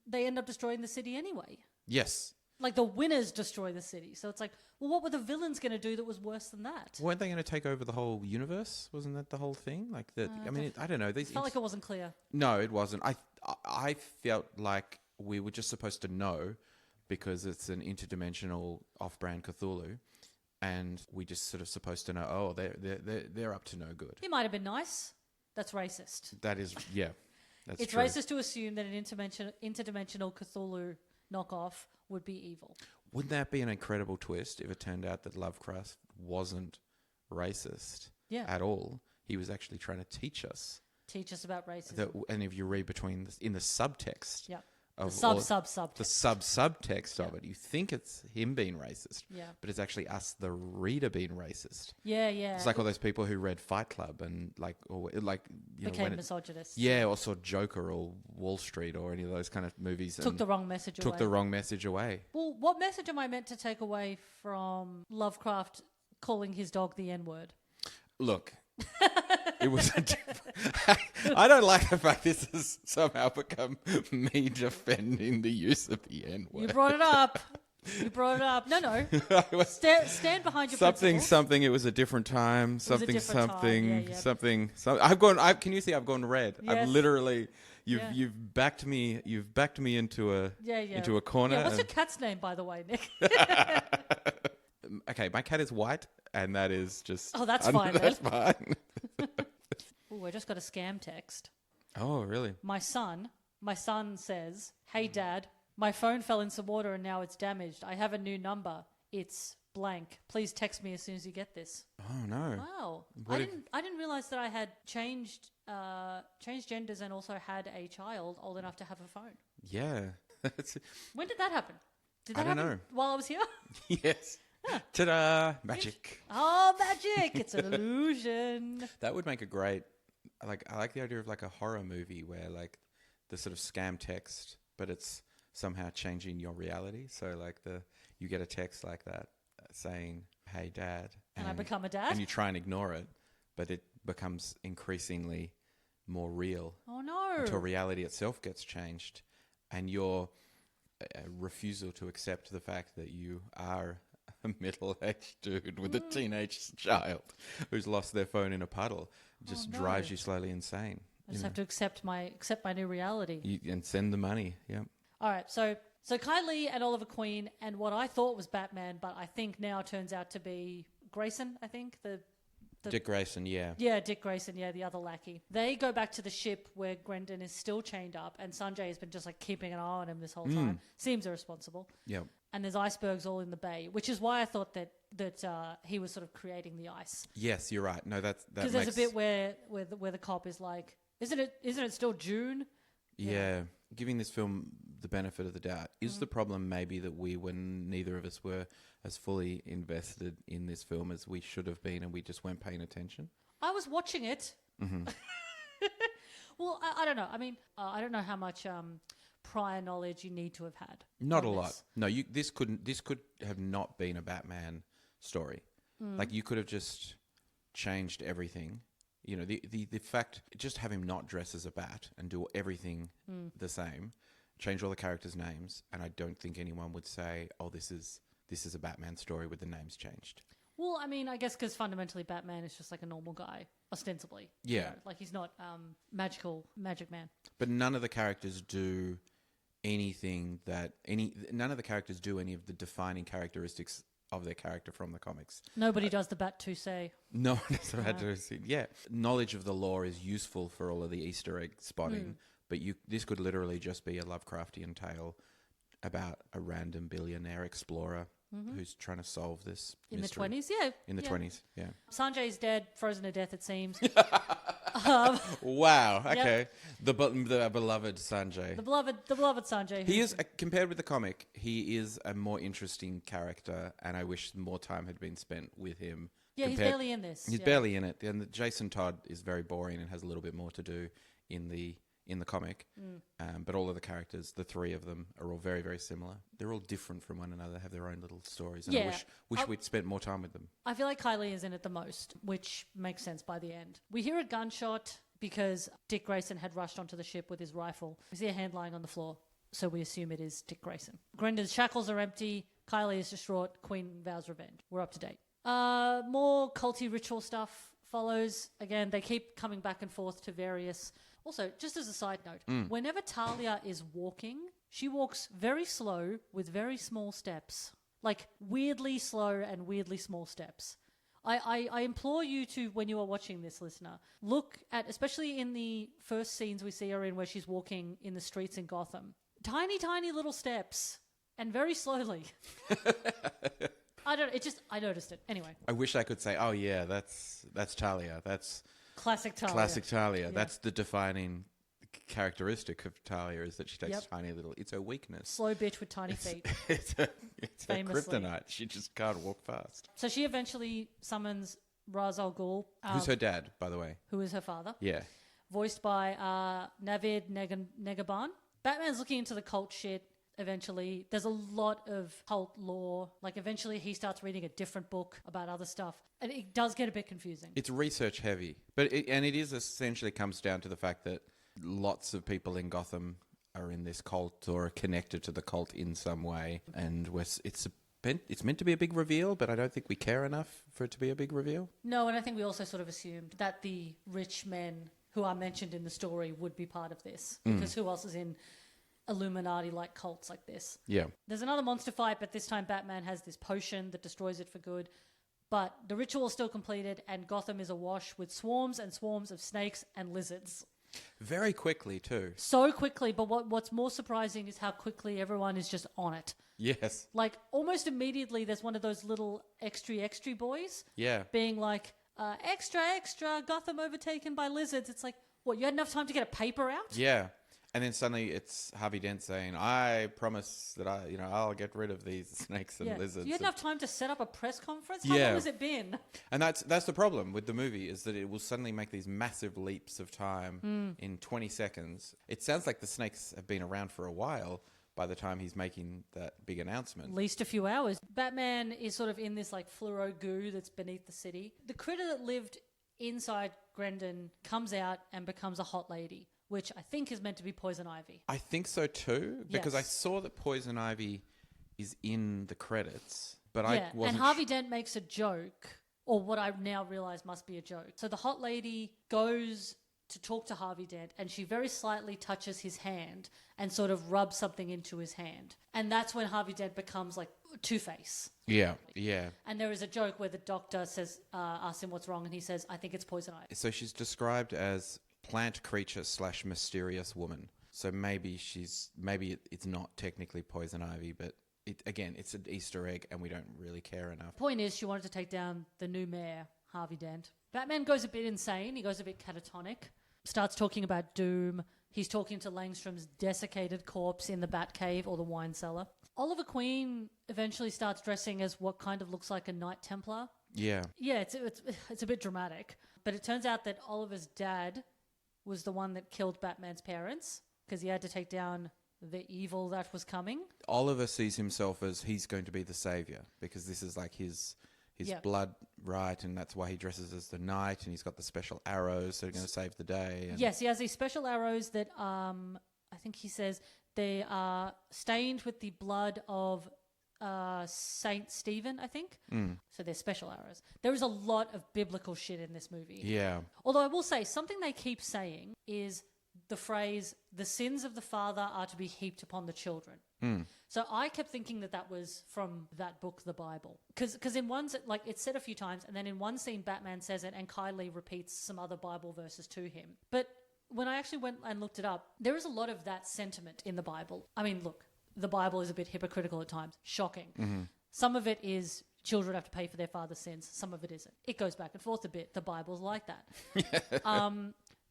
they end up destroying the city anyway. Yes. Like, the winners destroy the city. So it's like, well, what were the villains going to do that was worse than that? Weren't they going to take over the whole universe? Wasn't that the whole thing? Like that. I don't know. It felt like it wasn't clear. No, it wasn't. I felt like we were just supposed to know because it's an interdimensional off-brand Cthulhu, and we just sort of supposed to know. Oh, they're up to no good. It might have been nice. That's racist. That is, yeah, that's It's true. racist to assume that an interdimensional Cthulhu knockoff would be evil. Wouldn't that be an incredible twist if it turned out that Lovecraft wasn't racist at all? He was actually trying to teach us. Teach us about racism. And if you read between in the subtext, Yep. of The all- subtext. the subtext of it, you think it's him being racist, Yeah. but it's actually us, the reader, being racist. Yeah, yeah. It's like all those people who read Fight Club and became misogynist. Yeah, or saw Joker or Wall Street or any of those kind of movies. Took the wrong message away. Took the wrong message away. Well, what message am I meant to take away from Lovecraft calling his dog the N-word? Look, it was. I don't like the fact this has somehow become me defending the use of the N-word. You brought it up. No. Stand behind your principles. Something. It was a different time. Something. Yeah, yeah. Something. I've gone. Can you see? I've gone red. Yes. I've literally. Yeah. You've backed me. You've backed me into a. Into a corner. Yeah, what's your cat's name, by the way, Nick? Okay, my cat is white, and that is just. Oh, that's fine, That's fine. Ooh, I just got a scam text. Oh, really? My son says, "Hey, Dad, my phone fell in some water and now it's damaged. I have a new number. It's blank. Please text me as soon as you get this." Oh no. Wow, What I if- didn't realize that I had changed genders and also had a child old enough to have a phone. Yeah. That's When did that happen? Did I that don't happen know. while I was here? Yes. Ta-da! Magic. Oh, magic! It's an illusion. That would make a great. I like the idea of like a horror movie where like the sort of scam text, but it's somehow changing your reality. So like you get a text like that saying, "Hey, Dad," And I become a dad? and you try and ignore it, but it becomes increasingly more real Oh no! until reality itself gets changed, and your refusal to accept the fact that you are a middle-aged dude with a teenage child who's lost their phone in a puddle just no. drives you slowly insane. I just have to accept my new reality. And send the money. Yep. All right, so Kylie and Oliver Queen and what I thought was Batman, but I think now turns out to be Grayson, I think, Dick Grayson, yeah. Yeah, Dick Grayson, yeah, the other lackey. They go back to the ship where Brendan is still chained up, and Sanjay has been just like keeping an eye on him this whole time. Seems irresponsible. Yep. And there's icebergs all in the bay, which is why I thought that he was sort of creating the ice. Yes, you're right. No, that because there's a bit where the cop is like, isn't it still June? Yeah. Giving this film the benefit of the doubt. Is the problem maybe that neither of us were as fully invested in this film as we should have been and we just weren't paying attention? I was watching it. Mm-hmm. Well, I don't know. I mean, I don't know how much prior knowledge you need to have had. Not a lot. No, this could have not been a Batman story. Like you could have just changed everything. You know, the fact, just have him not dress as a bat and do everything the same, change all the characters' names, and I don't think anyone would say, "Oh, this is a Batman story with the names changed." Well, I mean, I guess because fundamentally Batman is just like a normal guy, ostensibly. Yeah. You know, like he's not magic man. But none of the characters do anything none of the characters do any of the defining characteristics of their character from the comics. Nobody does the bat to say. No one does the bat to say. Yeah. Knowledge of the lore is useful for all of the Easter egg spotting, but this could literally just be a Lovecraftian tale about a random billionaire explorer who's trying to solve this mystery. In the 20s, yeah. In the 20s, yeah. Sanjay's dead, frozen to death, it seems. Wow, okay. The beloved Sanjay. The beloved Sanjay. He is, compared with the comic, he is a more interesting character, and I wish more time had been spent with him. Yeah, he's barely in this. He's barely in it. And Jason Todd is very boring and has a little bit more to do in the comic. But all of the characters, the three of them, are all very, very similar. They're all different from one another, have their own little stories. And I wish we'd spent more time with them. I feel like Kylie is in it the most, which makes sense by the end. We hear a gunshot because Dick Grayson had rushed onto the ship with his rifle. We see a hand lying on the floor, so we assume it is Dick Grayson. Brendan's shackles are empty. Kylie is distraught. Queen vows revenge. We're up to date. More culty ritual stuff follows. Again, they keep coming back and forth to various... Also, just as a side note, whenever Talia is walking, she walks very slow with very small steps. Like, weirdly slow and weirdly small steps. I implore you to, when you are watching this, listener, look at, especially in the first scenes we see her in where she's walking in the streets in Gotham, tiny, tiny little steps and very slowly. I noticed it. Anyway. I wish I could say, oh yeah, that's Talia. That's classic Talia. Classic Talia. Yeah. Yeah. That's the defining characteristic of Talia, is that she takes tiny little... It's her weakness. Slow bitch with tiny feet. It's her kryptonite. She just can't walk fast. So she eventually summons Ra's al Ghul. Who's her dad, by the way? Who is her father. Yeah. Voiced by Navid Negaban. Batman's looking into the cult shit. Eventually, there's a lot of cult lore. Like, eventually he starts reading a different book about other stuff. And it does get a bit confusing. It's research heavy. But it is essentially comes down to the fact that lots of people in Gotham are in this cult or are connected to the cult in some way. And it's meant to be a big reveal, but I don't think we care enough for it to be a big reveal. No, and I think we also sort of assumed that the rich men who are mentioned in the story would be part of this. Because who else is in Illuminati-like cults like this? Yeah. There's another monster fight, but this time Batman has this potion that destroys it for good. But the ritual is still completed, and Gotham is awash with swarms and swarms of snakes and lizards. Very quickly, too. So quickly, but what's more surprising is how quickly everyone is just on it. Yes. Like, almost immediately, there's one of those little extra boys. Yeah. Being like, extra, Gotham overtaken by lizards. It's like, what, you had enough time to get a paper out? Yeah. And then suddenly it's Harvey Dent saying, I promise that I'll get rid of these snakes and lizards. You had enough time to set up a press conference? How long has it been? And that's the problem with the movie, is that it will suddenly make these massive leaps of time in 20 seconds. It sounds like the snakes have been around for a while by the time he's making that big announcement. At least a few hours. Batman is sort of in this like fluoro goo that's beneath the city. The critter that lived inside Grendon comes out and becomes a hot lady, which I think is meant to be Poison Ivy. I think so too, because Yes. I saw that Poison Ivy is in the credits, but Yeah, I wasn't... and Harvey Dent makes a joke, or what I now realise must be a joke. So the hot lady goes to talk to Harvey Dent, and she very slightly touches his hand and sort of rubs something into his hand. And that's when Harvey Dent becomes like Two-Face. Yeah, yeah. And there is a joke where the doctor says, asks him what's wrong, and he says, I think it's poison ivy. So she's described as plant creature / mysterious woman. So maybe it's not technically poison ivy, but it's an Easter egg and we don't really care enough. Point is, she wanted to take down the new mayor, Harvey Dent. Batman goes a bit insane. He goes a bit catatonic. Starts talking about doom. He's talking to Langstrom's desiccated corpse in the Batcave or the wine cellar. Oliver Queen eventually starts dressing as what kind of looks like a Knight Templar. Yeah. Yeah, it's a bit dramatic. But it turns out that Oliver's dad was the one that killed Batman's parents because he had to take down the evil that was coming. Oliver sees himself as he's going to be the savior because this is like his blood right, and that's why he dresses as the knight, and he's got the special arrows that are going to save the day. And yes, he has these special arrows that I think he says they are stained with the blood of Saint Stephen, I think. So they're special arrows. There is a lot of biblical shit in this movie. Yeah. Although I will say, something they keep saying is the phrase, the sins of the father are to be heaped upon the children. So I kept thinking that was from that book, the Bible. Because in one, like it's said a few times, and then in one scene Batman says it and Kylie repeats some other Bible verses to him. But when I actually went and looked it up, there is a lot of that sentiment in the Bible. I mean, look, the Bible is a bit hypocritical at times. Shocking. Mm-hmm. Some of it is children have to pay for their father's sins. Some of it isn't. It goes back and forth a bit. The Bible's like that.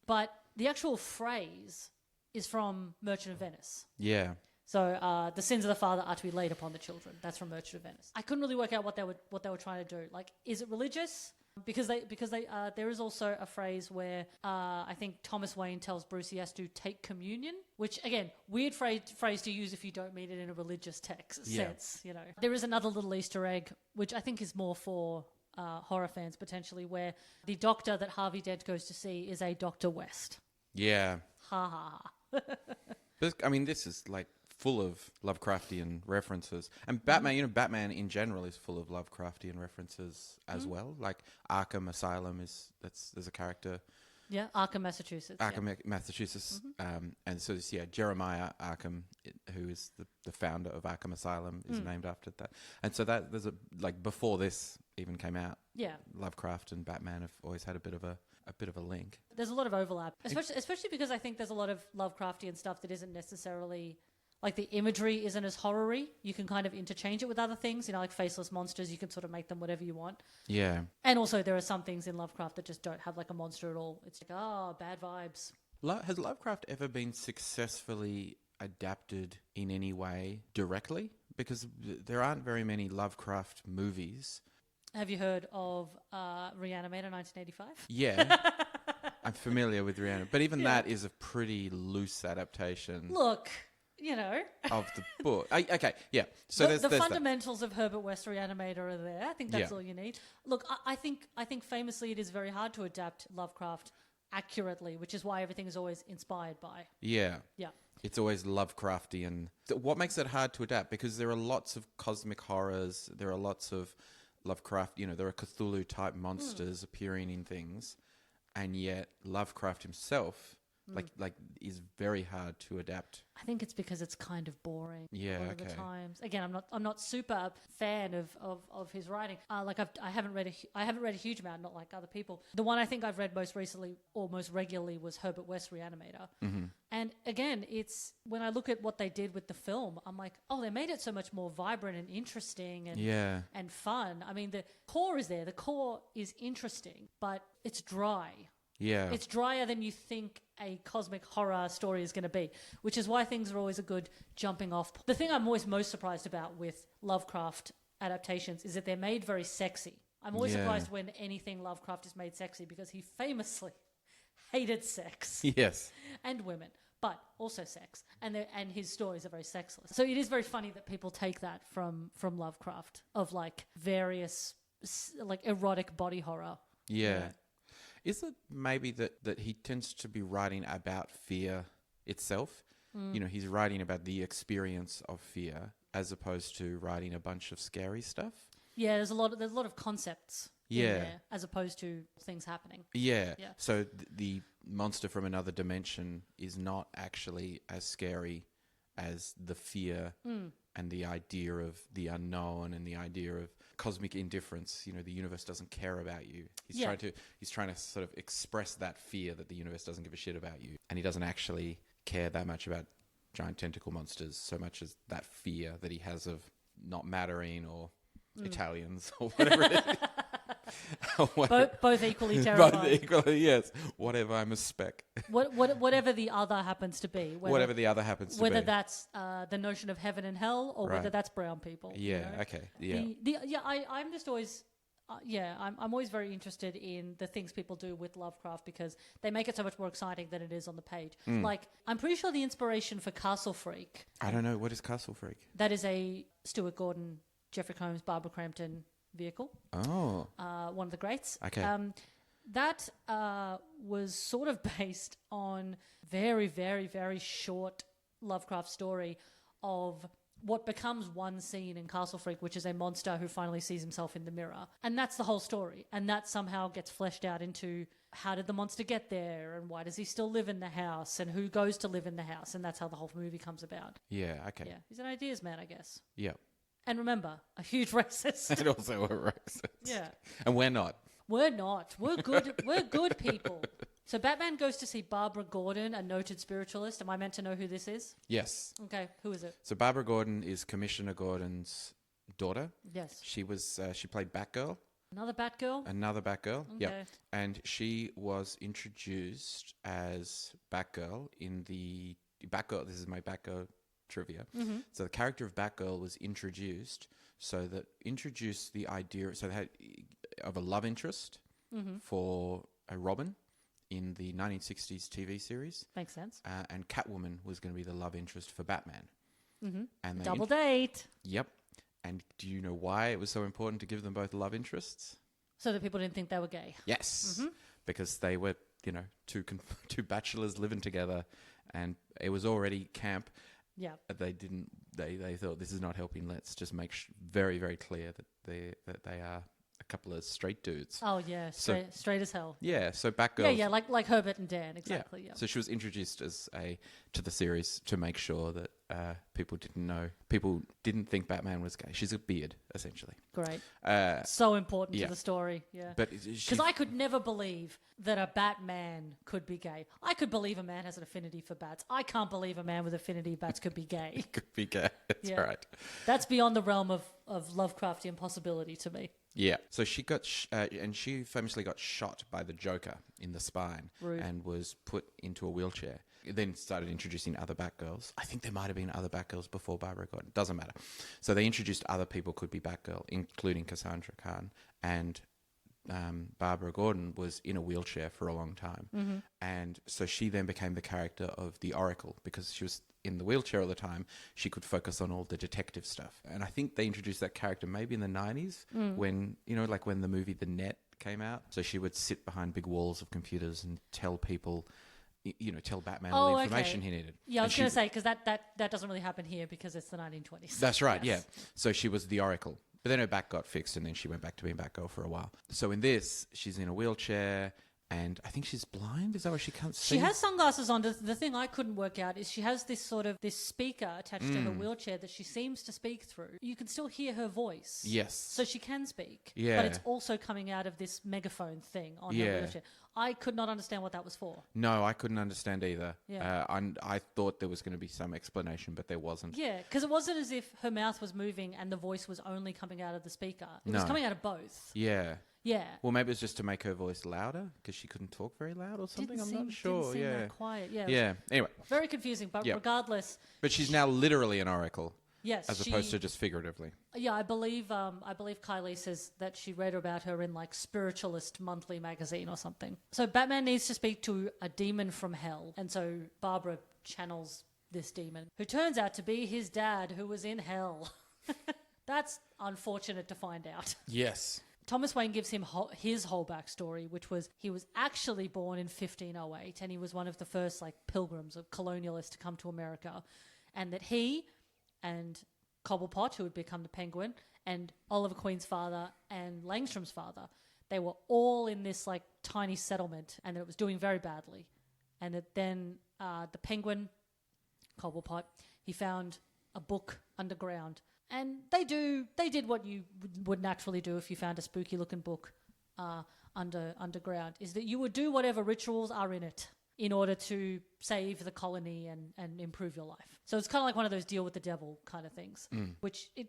But the actual phrase is from Merchant of Venice. Yeah. So the sins of the father are to be laid upon the children. That's from Merchant of Venice. I couldn't really work out what they were trying to do. Like, is it religious? Because there is also a phrase where I think Thomas Wayne tells Bruce he has to take communion, which again, weird phrase to use if you don't mean it in a religious sense. You know, there is another little Easter egg which I think is more for horror fans potentially, where the doctor that Harvey Dent goes to see is a Dr. West. Yeah. Ha ha ha. I mean, this is like full of Lovecraftian references, and Batman, Batman in general is full of Lovecraftian references as well. Like Arkham Asylum there's a character. Yeah, Arkham, Massachusetts. Massachusetts. And so this, Jeremiah Arkham, who is the founder of Arkham Asylum, is named after that. And so that there's before this even came out. Yeah, Lovecraft and Batman have always had a bit of a link. There's a lot of overlap, especially because I think there's a lot of Lovecraftian stuff that isn't necessarily. Like the imagery isn't as horror-y. You can kind of interchange it with other things, like faceless monsters. You can sort of make them whatever you want. Yeah. And also there are some things in Lovecraft that just don't have like a monster at all. It's like, bad vibes. Has Lovecraft ever been successfully adapted in any way directly? Because there aren't very many Lovecraft movies. Have you heard of Reanimator 1985? Yeah. I'm familiar with Reanimator. But even that is a pretty loose adaptation. Look... of the book. Okay, yeah. So the fundamentals of Herbert West Reanimator are there. I think that's all you need. Look, I think famously it is very hard to adapt Lovecraft accurately, which is why everything is always inspired by. Yeah. Yeah. It's always Lovecraftian. What makes it hard to adapt? Because there are lots of cosmic horrors. There are lots of Lovecraft, there are Cthulhu-type monsters appearing in things. And yet Lovecraft himself... Like is very hard to adapt. I think it's because it's kind of boring. Yeah, a lot of the times. Again, I'm not super fan of his writing. I haven't read a huge amount, not like other people. The one I think I've read most recently or most regularly was Herbert West Reanimator. Mm-hmm. And again, it's when I look at what they did with the film, I'm like, oh, they made it so much more vibrant and interesting and fun. I mean, the core is there. The core is interesting, but it's dry. Yeah. It's drier than you think a cosmic horror story is going to be, which is why things are always a good jumping off. The thing I'm always most surprised about with Lovecraft adaptations is that they're made very sexy. I'm always surprised when anything Lovecraft is made sexy because he famously hated sex. Yes. And women, but also sex. And his stories are very sexless. So it is very funny that people take that from Lovecraft of like various like erotic body horror. Yeah. Is it maybe that he tends to be writing about fear itself? He's writing about the experience of fear as opposed to writing a bunch of scary stuff? Yeah, there's a lot of concepts in there as opposed to things happening. Yeah. So the monster from another dimension is not actually as scary as the fear and the idea of the unknown and the idea of cosmic indifference. You know, the universe doesn't care about you. He's trying to sort of express that fear that the universe doesn't give a shit about you, and he doesn't actually care that much about giant tentacle monsters so much as that fear that he has of not mattering or Italians or whatever it is. Both equally terrifying. Both equally, yes. Whatever, I'm a speck. Whatever the other happens to be. Whatever the other happens to be. Whether that's the notion of heaven and hell, or whether that's brown people. Yeah. You know? Okay. Yeah. I'm just always. I'm always very interested in the things people do with Lovecraft because they make it so much more exciting than it is on the page. Like, I'm pretty sure the inspiration for Castle Freak. I don't know. What is Castle Freak? That is a Stuart Gordon, Jeffrey Combs, Barbara Crampton vehicle. Oh. One of the greats. Okay. That was sort of based on very, very, very short Lovecraft story of what becomes one scene in Castle Freak, which is a monster who finally sees himself in the mirror. And that's the whole story. And that somehow gets fleshed out into how did the monster get there and why does he still live in the house and who goes to live in the house. And that's how the whole movie comes about. Yeah, okay. Yeah, he's an ideas man, I guess. Yeah. And remember, a huge racist. And also a racist. Yeah. And we're not. We're not. We're good. We're good people. So Batman goes to see Barbara Gordon, a noted spiritualist. Am I meant to know who this is? Yes. Okay, who is it? So Barbara Gordon is Commissioner Gordon's daughter. Yes. She was. She played Batgirl. Another Batgirl? Another Batgirl. Okay. Yeah. And she was introduced as Batgirl in the Batgirl. This is my Batgirl trivia. Mm-hmm. So the character of Batgirl was introduced the idea. So they had of a love interest for a Robin in the 1960s TV series. Makes sense. And Catwoman was going to be the love interest for Batman. Mm-hmm. And they Double date. Yep. And do you know why it was so important to give them both love interests? So that people didn't think they were gay. Yes. Mm-hmm. Because they were, two bachelors living together, and it was already camp. Yeah. They thought this is not helping. Let's just make very, very clear that they are a couple of straight dudes. Oh yeah, straight as hell. Yeah, so Batgirl. Yeah, like Herbert and Dan, exactly. Yeah. So she was introduced to the series to make sure that people didn't think Batman was gay. She's a beard, essentially. Great. So important to the story. Yeah. But because I could never believe that a Batman could be gay. I could believe a man has an affinity for bats. I can't believe a man with affinity for bats could be gay. Could be gay. That's right. That's beyond the realm of Lovecraftian possibility to me. Yeah. So she got, and she famously got shot by the Joker in the spine. Rude. And was put into a wheelchair. Then started introducing other Batgirls. I think there might have been other Batgirls before Barbara Gordon. Doesn't matter. So they introduced other people could be Batgirl, including Cassandra Khan. And Barbara Gordon was in a wheelchair for a long time. Mm-hmm. And so she then became the character of the Oracle because she was in the wheelchair all the time. She could focus on all the detective stuff. And I think they introduced that character maybe in the 90s when, like when the movie The Net came out. So she would sit behind big walls of computers and tell people, tell Batman all the information he needed. Yeah, I was going to say, because that doesn't really happen here because it's the 1920s. That's right, yes. Yeah. So she was the Oracle. But then her back got fixed and then she went back to being Batgirl for a while. So in this, she's in a wheelchair and I think she's blind. Is that why she can't see? She has sunglasses on. The thing I couldn't work out is she has this speaker attached to her wheelchair that she seems to speak through. You can still hear her voice. Yes. So she can speak. Yeah. But it's also coming out of this megaphone thing on her wheelchair. I could not understand what that was for. No, I couldn't understand either. Yeah. I thought there was going to be some explanation, but there wasn't. Yeah, because it wasn't as if her mouth was moving and the voice was only coming out of the speaker. It was coming out of both. Yeah. Yeah. Well, maybe it's just to make her voice louder because she couldn't talk very loud or something. I'm not sure. Didn't seem that quiet. Yeah. Yeah. Anyway. Very confusing, but regardless. But she's now literally an oracle. Yes. As opposed to just figuratively. Yeah, I believe Kylie says that she read about her in like Spiritualist Monthly magazine or something. So Batman needs to speak to a demon from hell. And so Barbara channels this demon, who turns out to be his dad, who was in hell. That's unfortunate to find out. Yes. Thomas Wayne gives him his whole backstory, which was he was actually born in 1508 and he was one of the first like pilgrims or colonialists to come to America, and that he and Cobblepot, who would become the Penguin, and Oliver Queen's father and Langstrom's father, they were all in this like tiny settlement and that it was doing very badly. And that then the penguin, Cobblepot, he found a book underground. And they did what you would naturally do if you found a spooky looking book underground, is that you would do whatever rituals are in it in order to save the colony and improve your life. So it's kind of like one of those deal with the devil kind of things, which it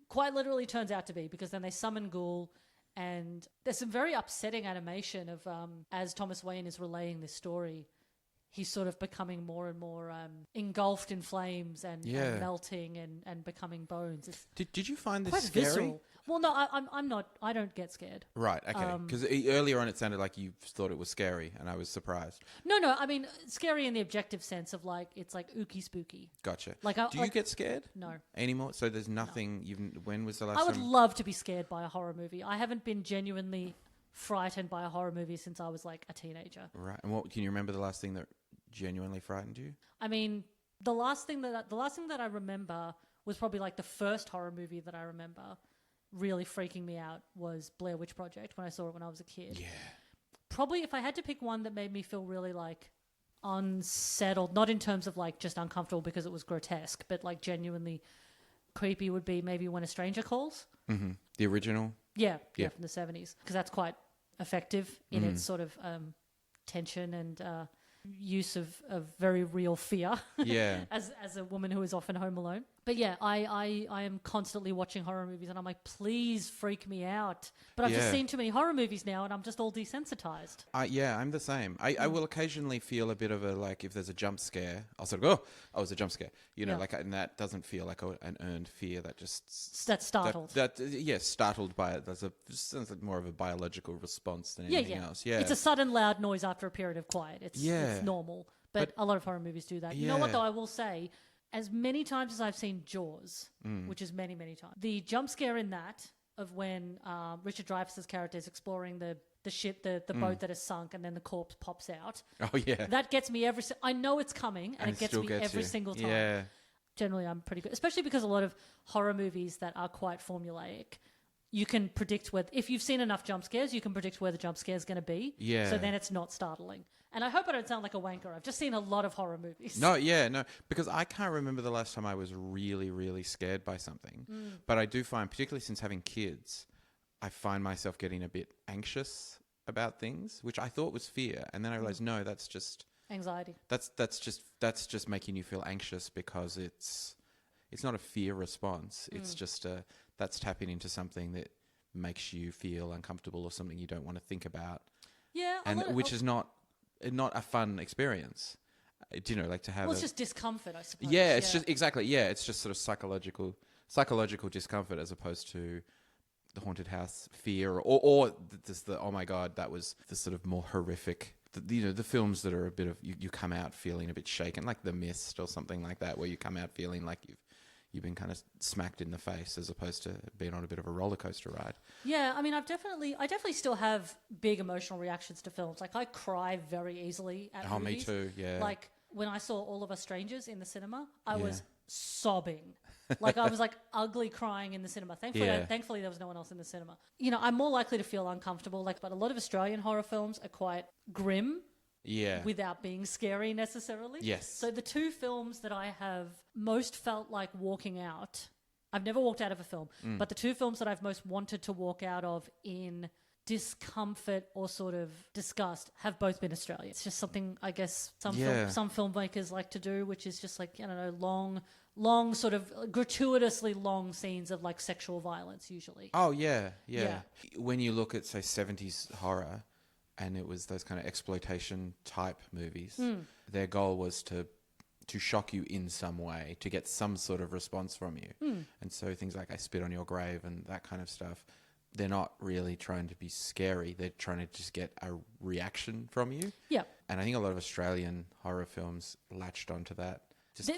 quite literally turns out to be, because then they summon Ghoul, and there's some very upsetting animation of as Thomas Wayne is relaying this story, he's sort of becoming more and more engulfed in flames and melting and becoming bones. It's did you find this quite scary? visceral. Well, no, I'm not. I don't get scared. Right, okay. Because earlier on it sounded like you thought it was scary, and I was surprised. No, I mean, scary in the objective sense of like, it's like ooky spooky. Gotcha. Do you get scared? No. Anymore? So there's nothing, when was the last I would time? love to be scared by a horror movie. I haven't been genuinely frightened by a horror movie since I was like a teenager. Right. And can you remember the last thing that genuinely frightened you? I mean, the last thing that I remember was probably like the first horror movie that I remember really freaking me out was Blair Witch Project, when I saw it when I was a kid. Yeah. Probably if I had to pick one that made me feel really like unsettled, not in terms of like just uncomfortable because it was grotesque, but like genuinely creepy, would be maybe When a Stranger Calls. Mm-hmm. The original? Yeah, from the 70s, because that's quite effective in its sort of tension and use of very real fear. Yeah. as a woman who is often home alone. But yeah, I am constantly watching horror movies and I'm like, please freak me out. But I've just seen too many horror movies now and I'm just all desensitized. I'm the same. I will occasionally feel a bit of a, like, if there's a jump scare, I'll sort of go, oh, it was a jump scare. You know, like, and that doesn't feel like an earned fear. That just... That's startled. Startled by it. Sounds like more of a biological response than anything else. Yeah. It's a sudden loud noise after a period of quiet. It's normal. But a lot of horror movies do that. You know what, though, I will say, as many times as I've seen Jaws, which is many, many times, the jump scare in that of when Richard Dreyfuss's character is exploring the ship, the boat that is sunk, and then the corpse pops out. Oh, yeah. That gets me I know it's coming, and it gets me every single time. Yeah. Generally, I'm pretty good, especially because a lot of horror movies that are quite formulaic, you can predict if you've seen enough jump scares, you can predict where the jump scare is going to be. Yeah. So then it's not startling. And I hope I don't sound like a wanker. I've just seen a lot of horror movies. No, because I can't remember the last time I was really, really scared by something. But I do find, particularly since having kids, I find myself getting a bit anxious about things, which I thought was fear. And then I realized, no, that's just... anxiety. That's just making you feel anxious because it's not a fear response. It's just that's tapping into something that makes you feel uncomfortable or something you don't want to think about. Yeah. And which is not a fun experience. Do you know, like to have... Well, it's just discomfort, I suppose. Yeah, it's just... Exactly, yeah. It's just sort of psychological discomfort as opposed to the haunted house fear or just the, oh my God, that was the sort of more horrific... The films that are a bit of... You come out feeling a bit shaken, like The Mist or something like that, where you come out feeling like you've been kind of smacked in the face as opposed to being on a bit of a roller coaster ride. Yeah, I mean, I definitely still have big emotional reactions to films. Like, I cry very easily at movies. Me too, yeah. Like, when I saw All of Us Strangers in the cinema, I was sobbing. Like, I was like ugly crying in the cinema. Thankfully, there was no one else in the cinema. You know, I'm more likely to feel uncomfortable. But a lot of Australian horror films are quite grim. Yeah. Without being scary necessarily. Yes. So the two films that I have most felt like walking out, I've never walked out of a film, but the two films that I've most wanted to walk out of in discomfort or sort of disgust have both been Australian. It's just something I guess some filmmakers like to do, which is just like, I don't know, long sort of gratuitously long scenes of like sexual violence usually. Oh, yeah. When you look at, say, 70s horror, and it was those kind of exploitation type movies, their goal was to shock you in some way, to get some sort of response from you. And so things like I Spit on Your Grave and that kind of stuff, they're not really trying to be scary. They're trying to just get a reaction from you. Yeah. And I think a lot of Australian horror films latched onto that.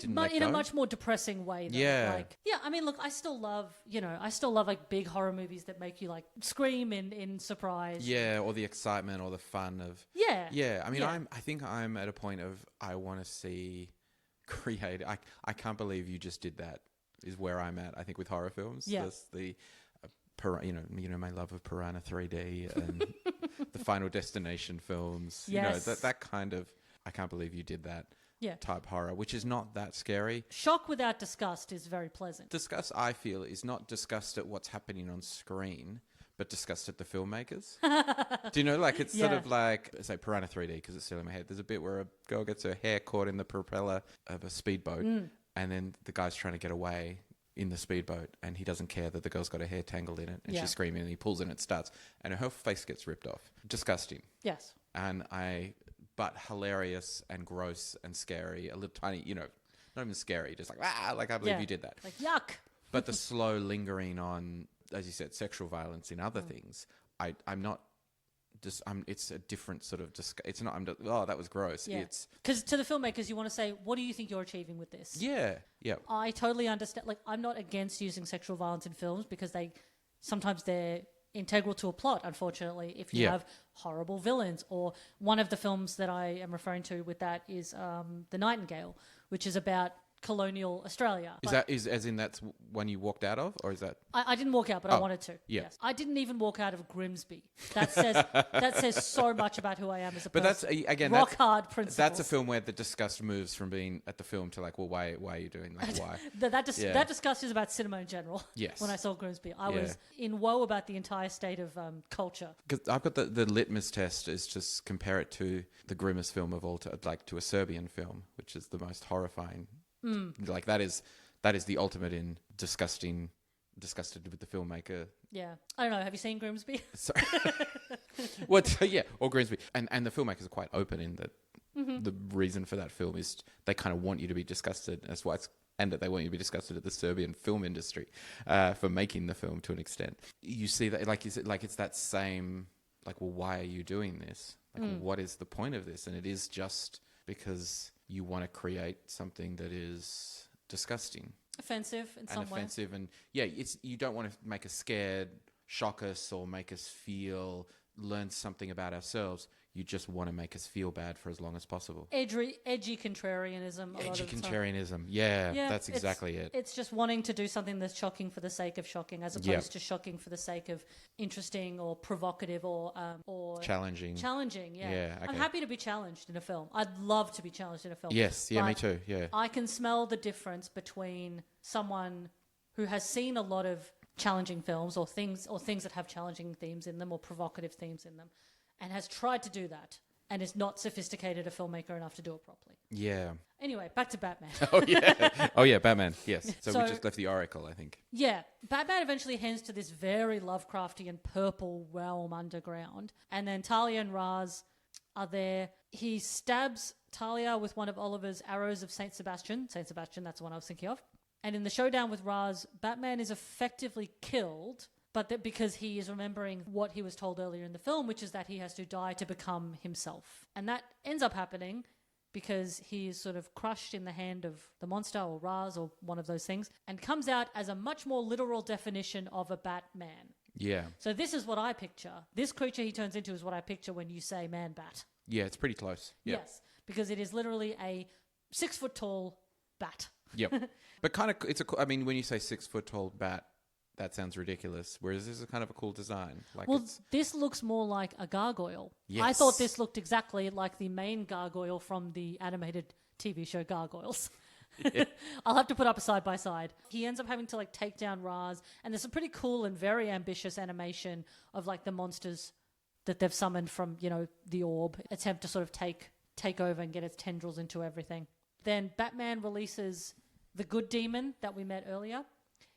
In a much more depressing way. Though. Yeah. I mean, look, I still love like big horror movies that make you like scream in surprise. Yeah, or the excitement or the fun of... Yeah. Yeah, I mean, I think I'm at a point of I want to see creative... I can't believe you just did that, is where I'm at, I think, with horror films. Yeah. The my love of Piranha 3D and the Final Destination films. Yes. That kind of, I can't believe you did that. Yeah. Type horror, which is not that scary. Shock without disgust is very pleasant. Disgust, I feel, is not disgust at what's happening on screen, but disgust at the filmmakers. Do you know, like, it's sort of like, say, Piranha 3D, because it's still in my head. There's a bit where a girl gets her hair caught in the propeller of a speedboat, and then the guy's trying to get away in the speedboat, and he doesn't care that the girl's got her hair tangled in it, and she's screaming, and he pulls and it starts, and her face gets ripped off. Disgusting. Yes. But hilarious and gross and scary, a little tiny, not even scary, just like, I can't believe you did that. Like, yuck. But the slow lingering on, as you said, sexual violence in other things, I'm not just, it's a different sort of, it's not, that was gross. Yeah. It's because to the filmmakers, you want to say, what do you think you're achieving with this? Yeah. I totally understand. Like, I'm not against using sexual violence in films because sometimes they're integral to a plot, unfortunately, if you have horrible villains. Or one of the films that I am referring to with that is The Nightingale, which is about colonial Australia. Is as in that's one you walked out of, or is that? I didn't walk out, but I wanted to. Yeah. Yes. I didn't even walk out of Grimsby. That says so much about who I am as a person. But that's again rock hard principles. That's a film where the disgust moves from being at the film to like, well, why are you doing like why? That disgust is about cinema in general. Yes. When I saw Grimsby, I was in woe about the entire state of culture. Because I've got the litmus test is just compare it to the grimmest film of all, to a Serbian film, which is the most horrifying. Like that is the ultimate in disgusted with the filmmaker. Yeah, I don't know. Have you seen Grimsby? Sorry. Or Grimsby, and the filmmakers are quite open in that. The reason for that film is they kind of want you to be disgusted. That's why and that they want you to be disgusted at the Serbian film industry for making the film to an extent. You see that, it's that same, like, well, why are you doing this? Like, what is the point of this? And it is just because you want to create something that is disgusting, offensive in some way. And you don't want to make us scared, shock us, or make us learn something about ourselves. You just want to make us feel bad for as long as possible. Edgy contrarianism. Edgy contrarianism. Yeah, that's exactly it. It's just wanting to do something that's shocking for the sake of shocking, as opposed to shocking for the sake of interesting or provocative or challenging. Challenging, yeah. Yeah, okay. I'm happy to be challenged in a film. I'd love to be challenged in a film. Yes, yeah, me too. Yeah. I can smell the difference between someone who has seen a lot of challenging films or things that have challenging themes in them or provocative themes in them, and has tried to do that and is not sophisticated a filmmaker enough to do it properly. Yeah. Anyway, back to Batman. Oh yeah, Batman. Yes. So we just left the Oracle, I think. Yeah. Batman eventually heads to this very Lovecraftian purple realm underground, and then Talia and Raz are there. He stabs Talia with one of Oliver's arrows of Saint Sebastian. Saint Sebastian, that's the one I was thinking of. And in the showdown with Raz, Batman is effectively killed, but that because he is remembering what he was told earlier in the film, which is that he has to die to become himself. And that ends up happening because he is sort of crushed in the hand of the monster or Raz or one of those things, and comes out as a much more literal definition of a Batman. Yeah. So this is what I picture. This creature he turns into is what I picture when you say man-bat. Yeah, it's pretty close. Yep. Yes, because it is literally a 6-foot-tall bat. Yep. But kind of, when you say 6-foot-tall bat, that sounds ridiculous. Whereas this is kind of a cool design. This looks more like a gargoyle. Yes. I thought this looked exactly like the main gargoyle from the animated TV show Gargoyles. Yeah. I'll have to put up a side by side. He ends up having to take down Raz, and there's a pretty cool and very ambitious animation of the monsters that they've summoned from the orb, attempt to sort of take over and get its tendrils into everything. Then Batman releases the good demon that we met earlier.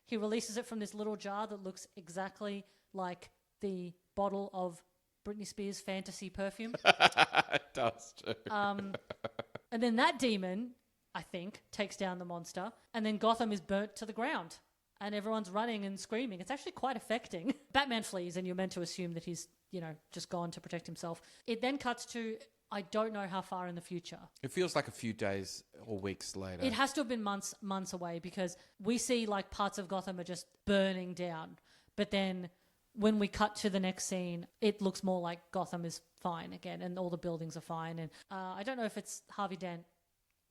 He releases it from this little jar that looks exactly like the bottle of Britney Spears' fantasy perfume. It does too. And then that demon, I think, takes down the monster, and then Gotham is burnt to the ground, and everyone's running and screaming. It's actually quite affecting. Batman flees, and you're meant to assume that he's, just gone to protect himself. It then cuts to, I don't know how far in the future. It feels like a few days or weeks later. It has to have been months away, because we see parts of Gotham are just burning down. But then when we cut to the next scene, it looks more like Gotham is fine again and all the buildings are fine. And I don't know if it's Harvey Dent.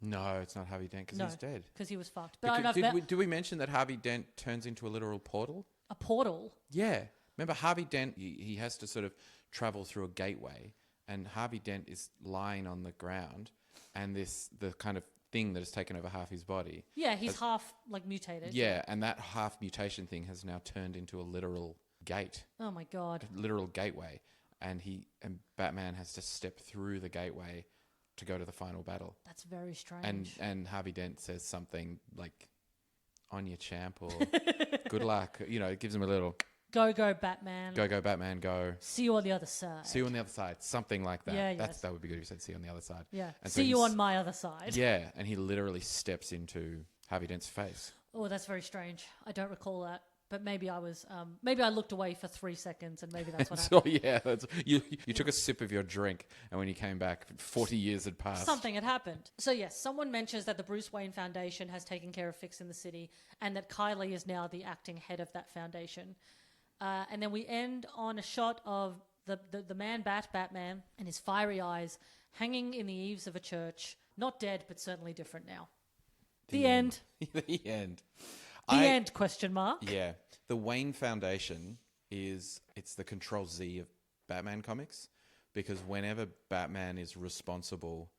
No, it's not Harvey Dent because he's dead. Because he was fucked. But did we mention that Harvey Dent turns into a literal portal? a portal. Yeah. Remember Harvey Dent, he has to sort of travel through a gateway, and Harvey Dent is lying on the ground, and the kind of thing that has taken over half his body. Yeah, he's half like mutated. Yeah, and that half mutation thing has now turned into a literal gate. Oh my God. A literal gateway. And Batman has to step through the gateway to go to the final battle. That's very strange. And Harvey Dent says something like, "On your champ," or "Good luck." You know, it gives him a little Go Batman. go Batman, go. See you on the other side. See you on the other side. Something like that. Yeah, That would be good if you said "see you on the other side." Yeah. And so See you on my other side. Yeah, and he literally steps into Harvey Dent's face. Oh, that's very strange. I don't recall that. But maybe I was, maybe I looked away for 3 seconds, and maybe that's what happened. So yeah, you took a sip of your drink, and when you came back, 40 years had passed. Something had happened. So yes, someone mentions that the Bruce Wayne Foundation has taken care of fixing the city, and that Kylie is now the acting head of that foundation. And then we end on a shot of the Batman, and his fiery eyes hanging in the eaves of a church, not dead, but certainly different now. The end. The end. The end, question mark. Yeah. The Wayne Foundation it's the Control Z of Batman comics, because whenever Batman is responsible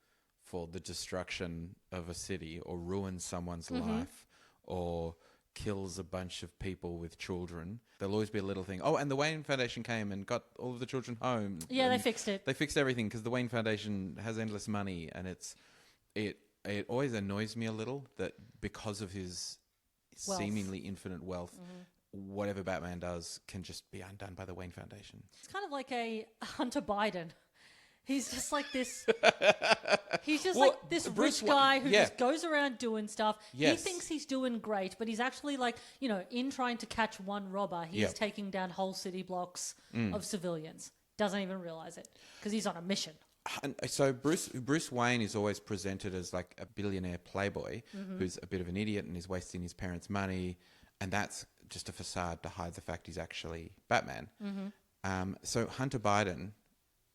for the destruction of a city or ruins someone's life or kills a bunch of people with children, there'll always be a little thing. Oh, and the Wayne Foundation came and got all of the children home. Yeah, they fixed it. They fixed everything because the Wayne Foundation has endless money, and it always annoys me a little that because of his Wealth. Seemingly infinite wealth, whatever Batman does can just be undone by the Wayne Foundation. It's kind of like a Hunter Biden. He's just like this. He's just Well, like this Bruce rich guy who yeah. just goes around doing stuff. Yes. He thinks he's doing great, but he's actually like, in trying to catch one robber, he's Yep. taking down whole city blocks of civilians. Doesn't even realize it because he's on a mission. And so Bruce Wayne is always presented as like a billionaire playboy who's a bit of an idiot and is wasting his parents' money, and that's just a facade to hide the fact he's actually Batman. So Hunter Biden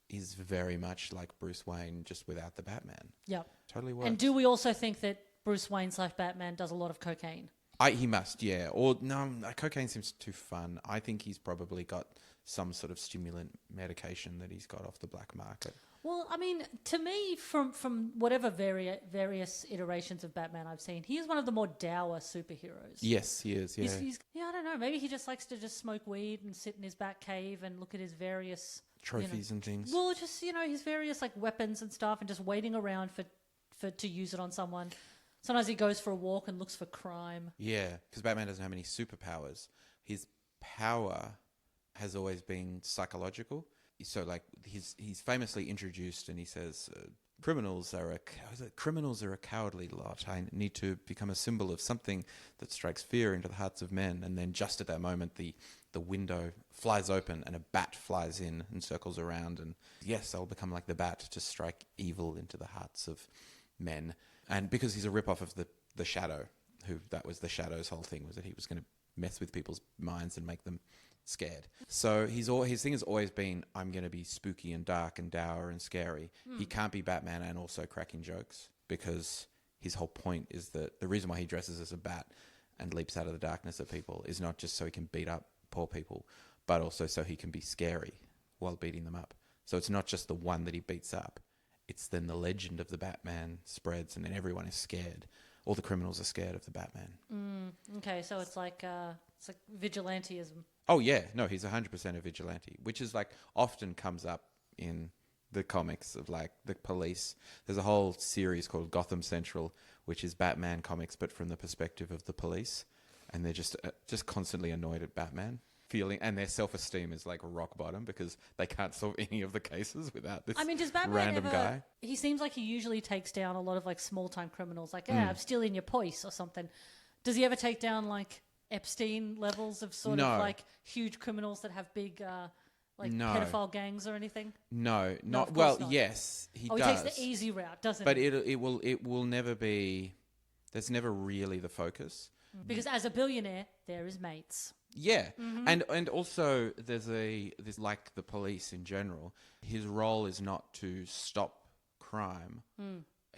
is very much like Bruce Wayne, just without the Batman. Yep. Totally works. And do we also think that Bruce Wayne / Batman does a lot of cocaine? He must, yeah. Or no, cocaine seems too fun. I think he's probably got some sort of stimulant medication that he's got off the black market. Well, I mean, to me, from whatever various iterations of Batman I've seen, he is one of the more dour superheroes. Yes, he is, yeah. Yeah, I don't know. Maybe he just likes to just smoke weed and sit in his back cave and look at his various... Trophies and things. Well, just, his various, like, weapons and stuff, and just waiting around for to use it on someone. Sometimes he goes for a walk and looks for crime. Yeah, because Batman doesn't have any superpowers. His power has always been psychological. So, like, he's famously introduced, and he says, criminals are a cowardly lot. I need to become a symbol of something that strikes fear into the hearts of men. And then just at that moment, the window flies open and a bat flies in and circles around. And yes, I'll become like the bat to strike evil into the hearts of men. And because he's a ripoff of the Shadow, that was the Shadow's whole thing, was that he was going to mess with people's minds and make them scared. So his thing has always been, I'm going to be spooky and dark and dour and scary. He can't be Batman and also cracking jokes, because his whole point is that the reason why he dresses as a bat and leaps out of the darkness at people is not just so he can beat up poor people, but also so he can be scary while beating them up. So it's not just the one that he beats up. It's then the legend of the Batman spreads, and then everyone is scared. All the criminals are scared of the Batman. Okay, so it's like vigilantism. Oh, yeah. No, he's 100% a vigilante, which is like often comes up in the comics of like the police. There's a whole series called Gotham Central, which is Batman comics, but from the perspective of the police. And they're just constantly annoyed at Batman. And their self-esteem is like rock bottom because they can't solve any of the cases without this does Batman random guy. He seems like he usually takes down a lot of like small-time criminals, like, I'm stealing your poise or something. Does he ever take down like Epstein levels of sort of like huge criminals that have big pedophile gangs or anything? No, not of well. course not. Yes, he does. He takes the easy route, doesn't but he? it will never be. That's never really the focus. Because as a billionaire, there is mates. Yeah, and also there's like the police in general. His role is not to stop crime.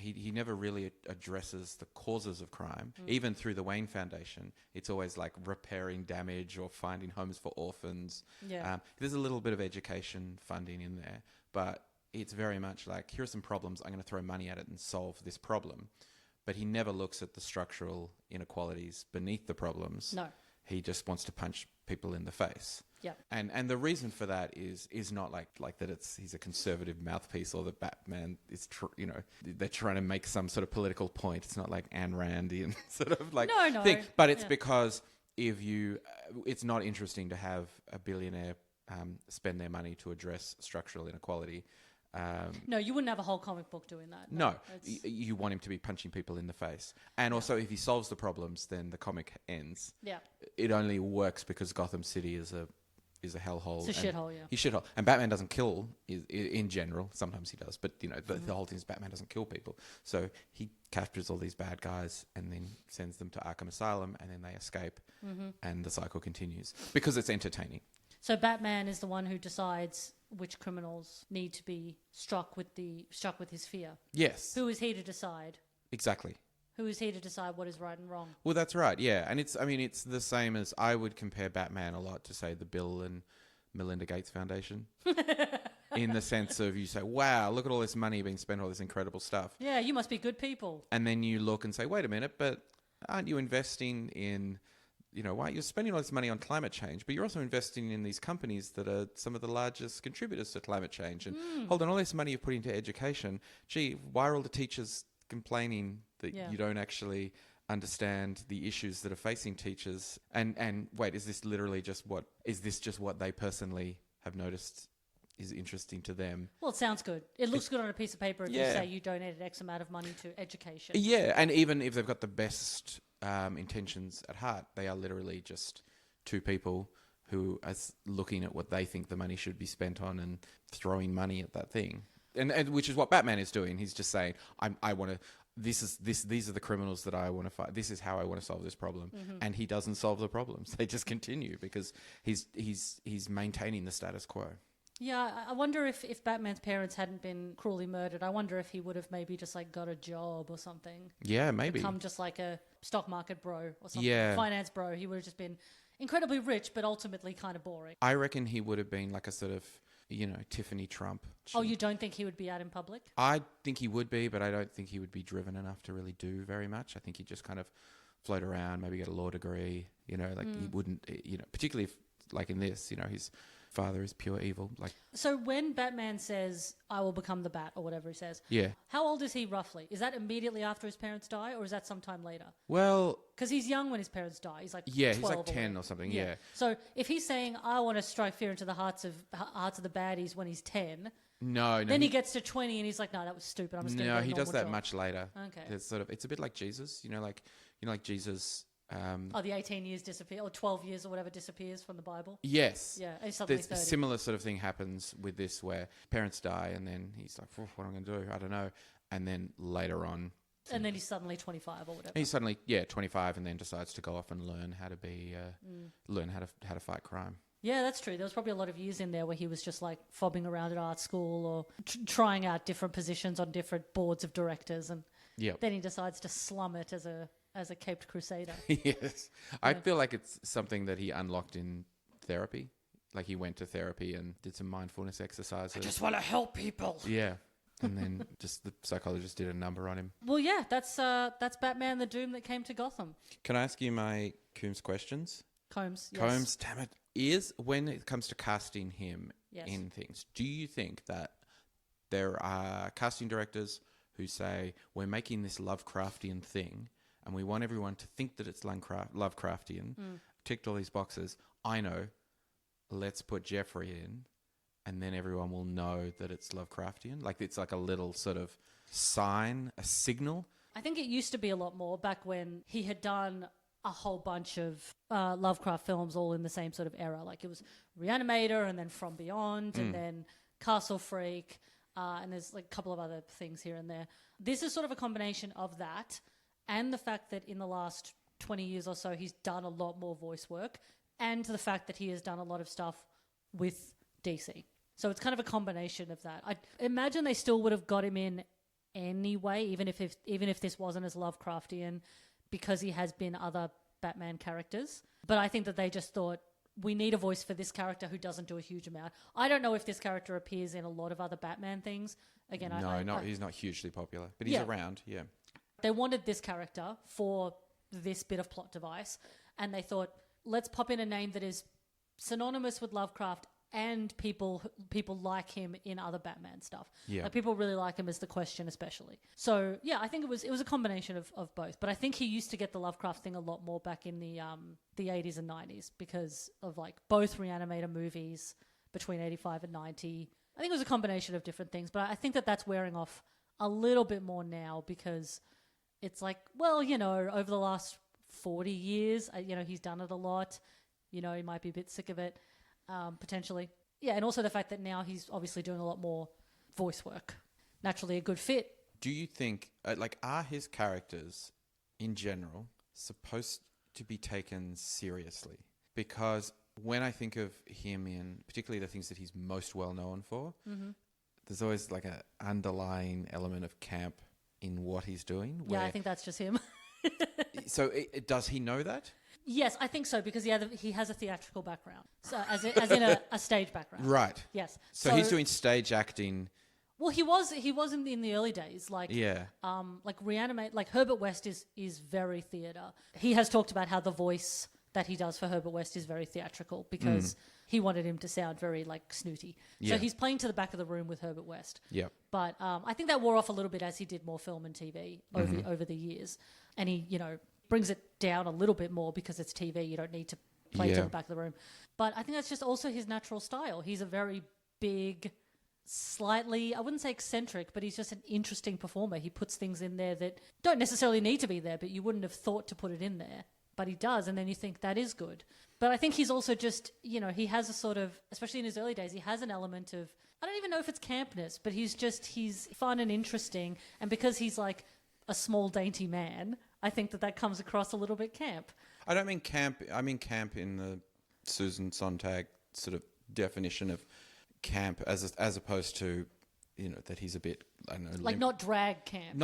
he never really addresses the causes of crime. Even through the Wayne Foundation, it's always like repairing damage or finding homes for orphans. Yeah. There's a little bit of education funding in there, but it's very much like, here are some problems, I'm going to throw money at it and solve this problem. But he never looks at the structural inequalities beneath the problems. No. He just wants to punch people in the face. Yeah. And the reason for that is not like that he's a conservative mouthpiece, or that Batman is they're trying to make some sort of political point. It's not like Ayn Randian sort of like No. thing. But it's because it's not interesting to have a billionaire spend their money to address structural inequality. No, you wouldn't have a whole comic book doing that. No, you want him to be punching people in the face. And also, if he solves the problems, then the comic ends. Yeah. It only works because Gotham City is a hellhole. It's a shithole, yeah. He's shithole. And Batman doesn't kill in general. Sometimes he does. But, the whole thing is Batman doesn't kill people. So he captures all these bad guys and then sends them to Arkham Asylum, and then they escape. And the cycle continues. Because it's entertaining. So Batman is the one who decides which criminals need to be struck with his fear. Yes. Who is he to decide? Exactly. Who is he to decide what is right and wrong? Well, that's right, yeah. And it's the same as, I would compare Batman a lot to, say, the Bill and Melinda Gates Foundation. In the sense of, you say, wow, look at all this money being spent on all this incredible stuff. Yeah, you must be good people. And then you look and say, wait a minute, but aren't you investing in... why you're spending all this money on climate change, but you're also investing in these companies that are some of the largest contributors to climate change. And hold on, all this money you've put into education, gee, why are all the teachers complaining that you don't actually understand the issues that are facing teachers? And wait, is this just what they personally have noticed is interesting to them? Well, it sounds good. It looks good on a piece of paper if you say you donated X amount of money to education. Yeah, and even if they've got the best intentions at heart, they are literally just two people who are looking at what they think the money should be spent on and throwing money at that thing. And which is what Batman is doing. He's just saying, these are the criminals that I want to fight. This is how I want to solve this problem. And he doesn't solve the problems. They just continue because he's maintaining the status quo. Yeah, I wonder if Batman's parents hadn't been cruelly murdered, I wonder if he would have maybe just like got a job or something. Yeah, maybe. Become just like a stock market bro or something. Yeah. Finance bro. He would have just been incredibly rich, but ultimately kind of boring. I reckon he would have been like a sort of, Tiffany Trump. Oh, you don't think he would be out in public? I think he would be, but I don't think he would be driven enough to really do very much. I think he'd just kind of float around, maybe get a law degree, he wouldn't, particularly if, like in this, his father is pure evil. So when Batman says, I will become the Bat, or whatever he says, how old is he roughly? Is that immediately after his parents die, or is that sometime later? Well... Because he's young when his parents die. He's like 12 he's like 10 or something, yeah. So if he's saying, I want to strike fear into the hearts of the baddies when he's 10... No. Then he gets to 20 and he's like, no, that was stupid. I'm just going to get a he does that job. much later. Okay. It's a bit like Jesus, like Jesus... the 18 years disappear, or 12 years or whatever disappears from the Bible? Yes. Yeah, he's suddenly 30. A similar sort of thing happens with this, where parents die and then he's like, what am I going to do? I don't know. And then later on... And then he's suddenly 25 or whatever. He's suddenly, 25, and then decides to go off and learn how to be... learn how to fight crime. Yeah, that's true. There was probably a lot of years in there where he was just like fobbing around at art school or trying out different positions on different boards of directors, and then he decides to slum it as a caped crusader. Yes. I feel like it's something that he unlocked in therapy. Like he went to therapy and did some mindfulness exercises. I just want to help people. Yeah. And then just the psychologist did a number on him. Well, yeah, that's Batman the Doom that came to Gotham. Can I ask you my Coombs questions? Combs, yes. Combs, damn it. When it comes to casting him in things, do you think that there are casting directors who say, we're making this Lovecraftian thing and we want everyone to think that it's Lovecraftian, ticked all these boxes, I know, let's put Jeffrey in, and then everyone will know that it's Lovecraftian? Like it's like a little sort of sign, a signal? I think it used to be a lot more back when he had done a whole bunch of Lovecraft films all in the same sort of era. Like it was Reanimator and then From Beyond and then Castle Freak, and there's like a couple of other things here and there. This is sort of a combination of that and the fact that in the last 20 years or so he's done a lot more voice work, and the fact that he has done a lot of stuff with DC. So it's kind of a combination of that. I imagine they still would have got him in anyway, even if this wasn't as Lovecraftian, because he has been other Batman characters. But I think that they just thought, we need a voice for this character who doesn't do a huge amount. I don't know if this character appears in a lot of other Batman things. Again, he's not hugely popular, but he's around, yeah. They wanted this character for this bit of plot device, and they thought, let's pop in a name that is synonymous with Lovecraft and people like him in other Batman stuff. Yeah. Like, people really like him as the Question, especially. So yeah, I think it was a combination of both. But I think he used to get the Lovecraft thing a lot more back in the 80s and 90s because of like both Reanimator movies between 85 and 90. I think it was a combination of different things, but I think that that's wearing off a little bit more now because it's like, well, you know, over the last 40 years, you know, he's done it a lot. You know, he might be a bit sick of it. Potentially. Yeah, and also the fact that now he's obviously doing a lot more voice work. Naturally a good fit. Do you think, are his characters in general supposed to be taken seriously? Because when I think of him in particularly the things that he's most well known for, there's always like an underlying element of camp in what he's doing. Yeah, I think that's just him. So does he know that? Yes, I think so, because he has a theatrical background, so as in a stage background. Right. Yes. So he's doing stage acting. Well, he was in the early days, like Reanimate, like Herbert West is very theatre. He has talked about how the voice that he does for Herbert West is very theatrical because he wanted him to sound very like snooty. Yeah. So he's playing to the back of the room with Herbert West. Yeah. But I think that wore off a little bit as he did more film and TV over the years, and he, you know, brings it down a little bit more because it's TV. You don't need to play to the back of the room. But I think that's just also his natural style. He's a very big, slightly, I wouldn't say eccentric, but he's just an interesting performer. He puts things in there that don't necessarily need to be there, but you wouldn't have thought to put it in there. But he does, and then you think that is good. But I think he's also just, you know, he has a sort of, especially in his early days, he has an element of, I don't even know if it's campness, but he's fun and interesting. And because he's like a small, dainty man, I think that comes across a little bit camp. I don't mean camp. I mean camp in the Susan Sontag sort of definition of camp, as opposed to, you know, that he's a bit, I don't know, like not drag camp.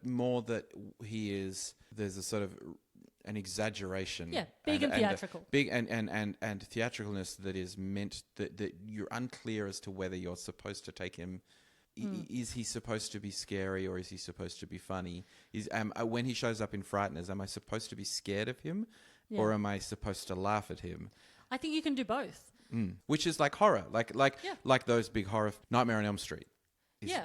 More that he is. There's a sort of an exaggeration. Yeah, big and theatrical. Big and theatricalness that is meant that you're unclear as to whether you're supposed to take him. Is he supposed to be scary or is he supposed to be funny? When he shows up in Frighteners, am I supposed to be scared of him or am I supposed to laugh at him? I think you can do both. Which is like horror, like those big horror, Nightmare on Elm Street.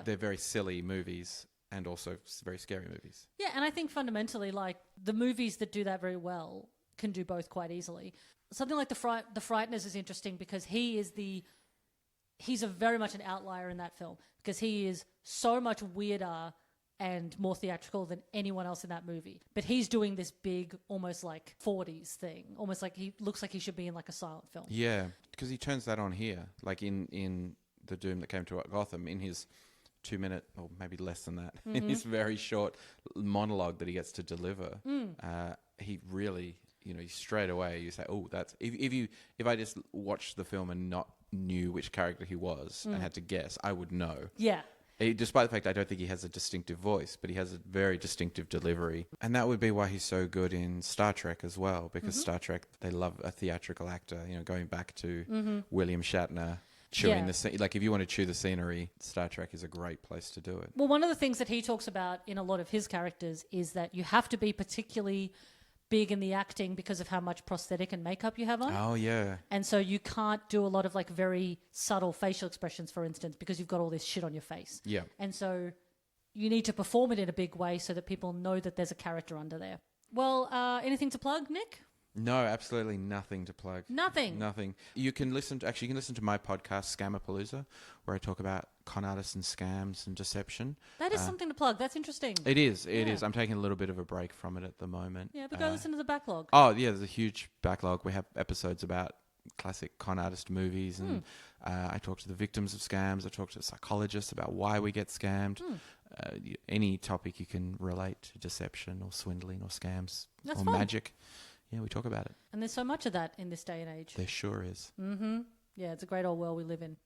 They're very silly movies and also very scary movies. Yeah, and I think fundamentally, like, the movies that do that very well can do both quite easily. Something like The Frighteners is interesting because he's a very much an outlier in that film because he is so much weirder and more theatrical than anyone else in that movie. But he's doing this big, almost like 40s thing, almost like he looks like he should be in like a silent film. Yeah, because he turns that on here, like in The Doom That Came to Gotham, in his 2-minute, or maybe less than that, in his very short monologue that he gets to deliver. He really, you know, straight away you say, oh, that's if I just watched the film and not knew which character he was and had to guess, I would know. Yeah. Despite the fact I don't think he has a distinctive voice, but he has a very distinctive delivery. And that would be why he's so good in Star Trek as well, because Star Trek, they love a theatrical actor, you know, going back to William Shatner. Chewing like if you want to chew the scenery, Star Trek is a great place to do it. Well, one of the things that he talks about in a lot of his characters is that you have to be particularly big in the acting because of how much prosthetic and makeup you have on. Oh, yeah. And so you can't do a lot of like very subtle facial expressions, for instance, because you've got all this shit on your face. Yeah. And so you need to perform it in a big way so that people know that there's a character under there. Well, anything to plug, Nick? No, absolutely nothing to plug. Nothing. You can listen to my podcast, Scamapalooza, where I talk about con artists and scams and deception. That is something to plug. That's interesting. It is. I'm taking a little bit of a break from it at the moment. Yeah, but go listen to the backlog. Oh, yeah, there's a huge backlog. We have episodes about classic con artist movies, and I talk to the victims of scams. I talk to psychologists about why we get scammed. Any topic you can relate to deception or swindling or scams or magic. Yeah, we talk about it. And there's so much of that in this day and age. There sure is. Yeah, it's a great old world we live in.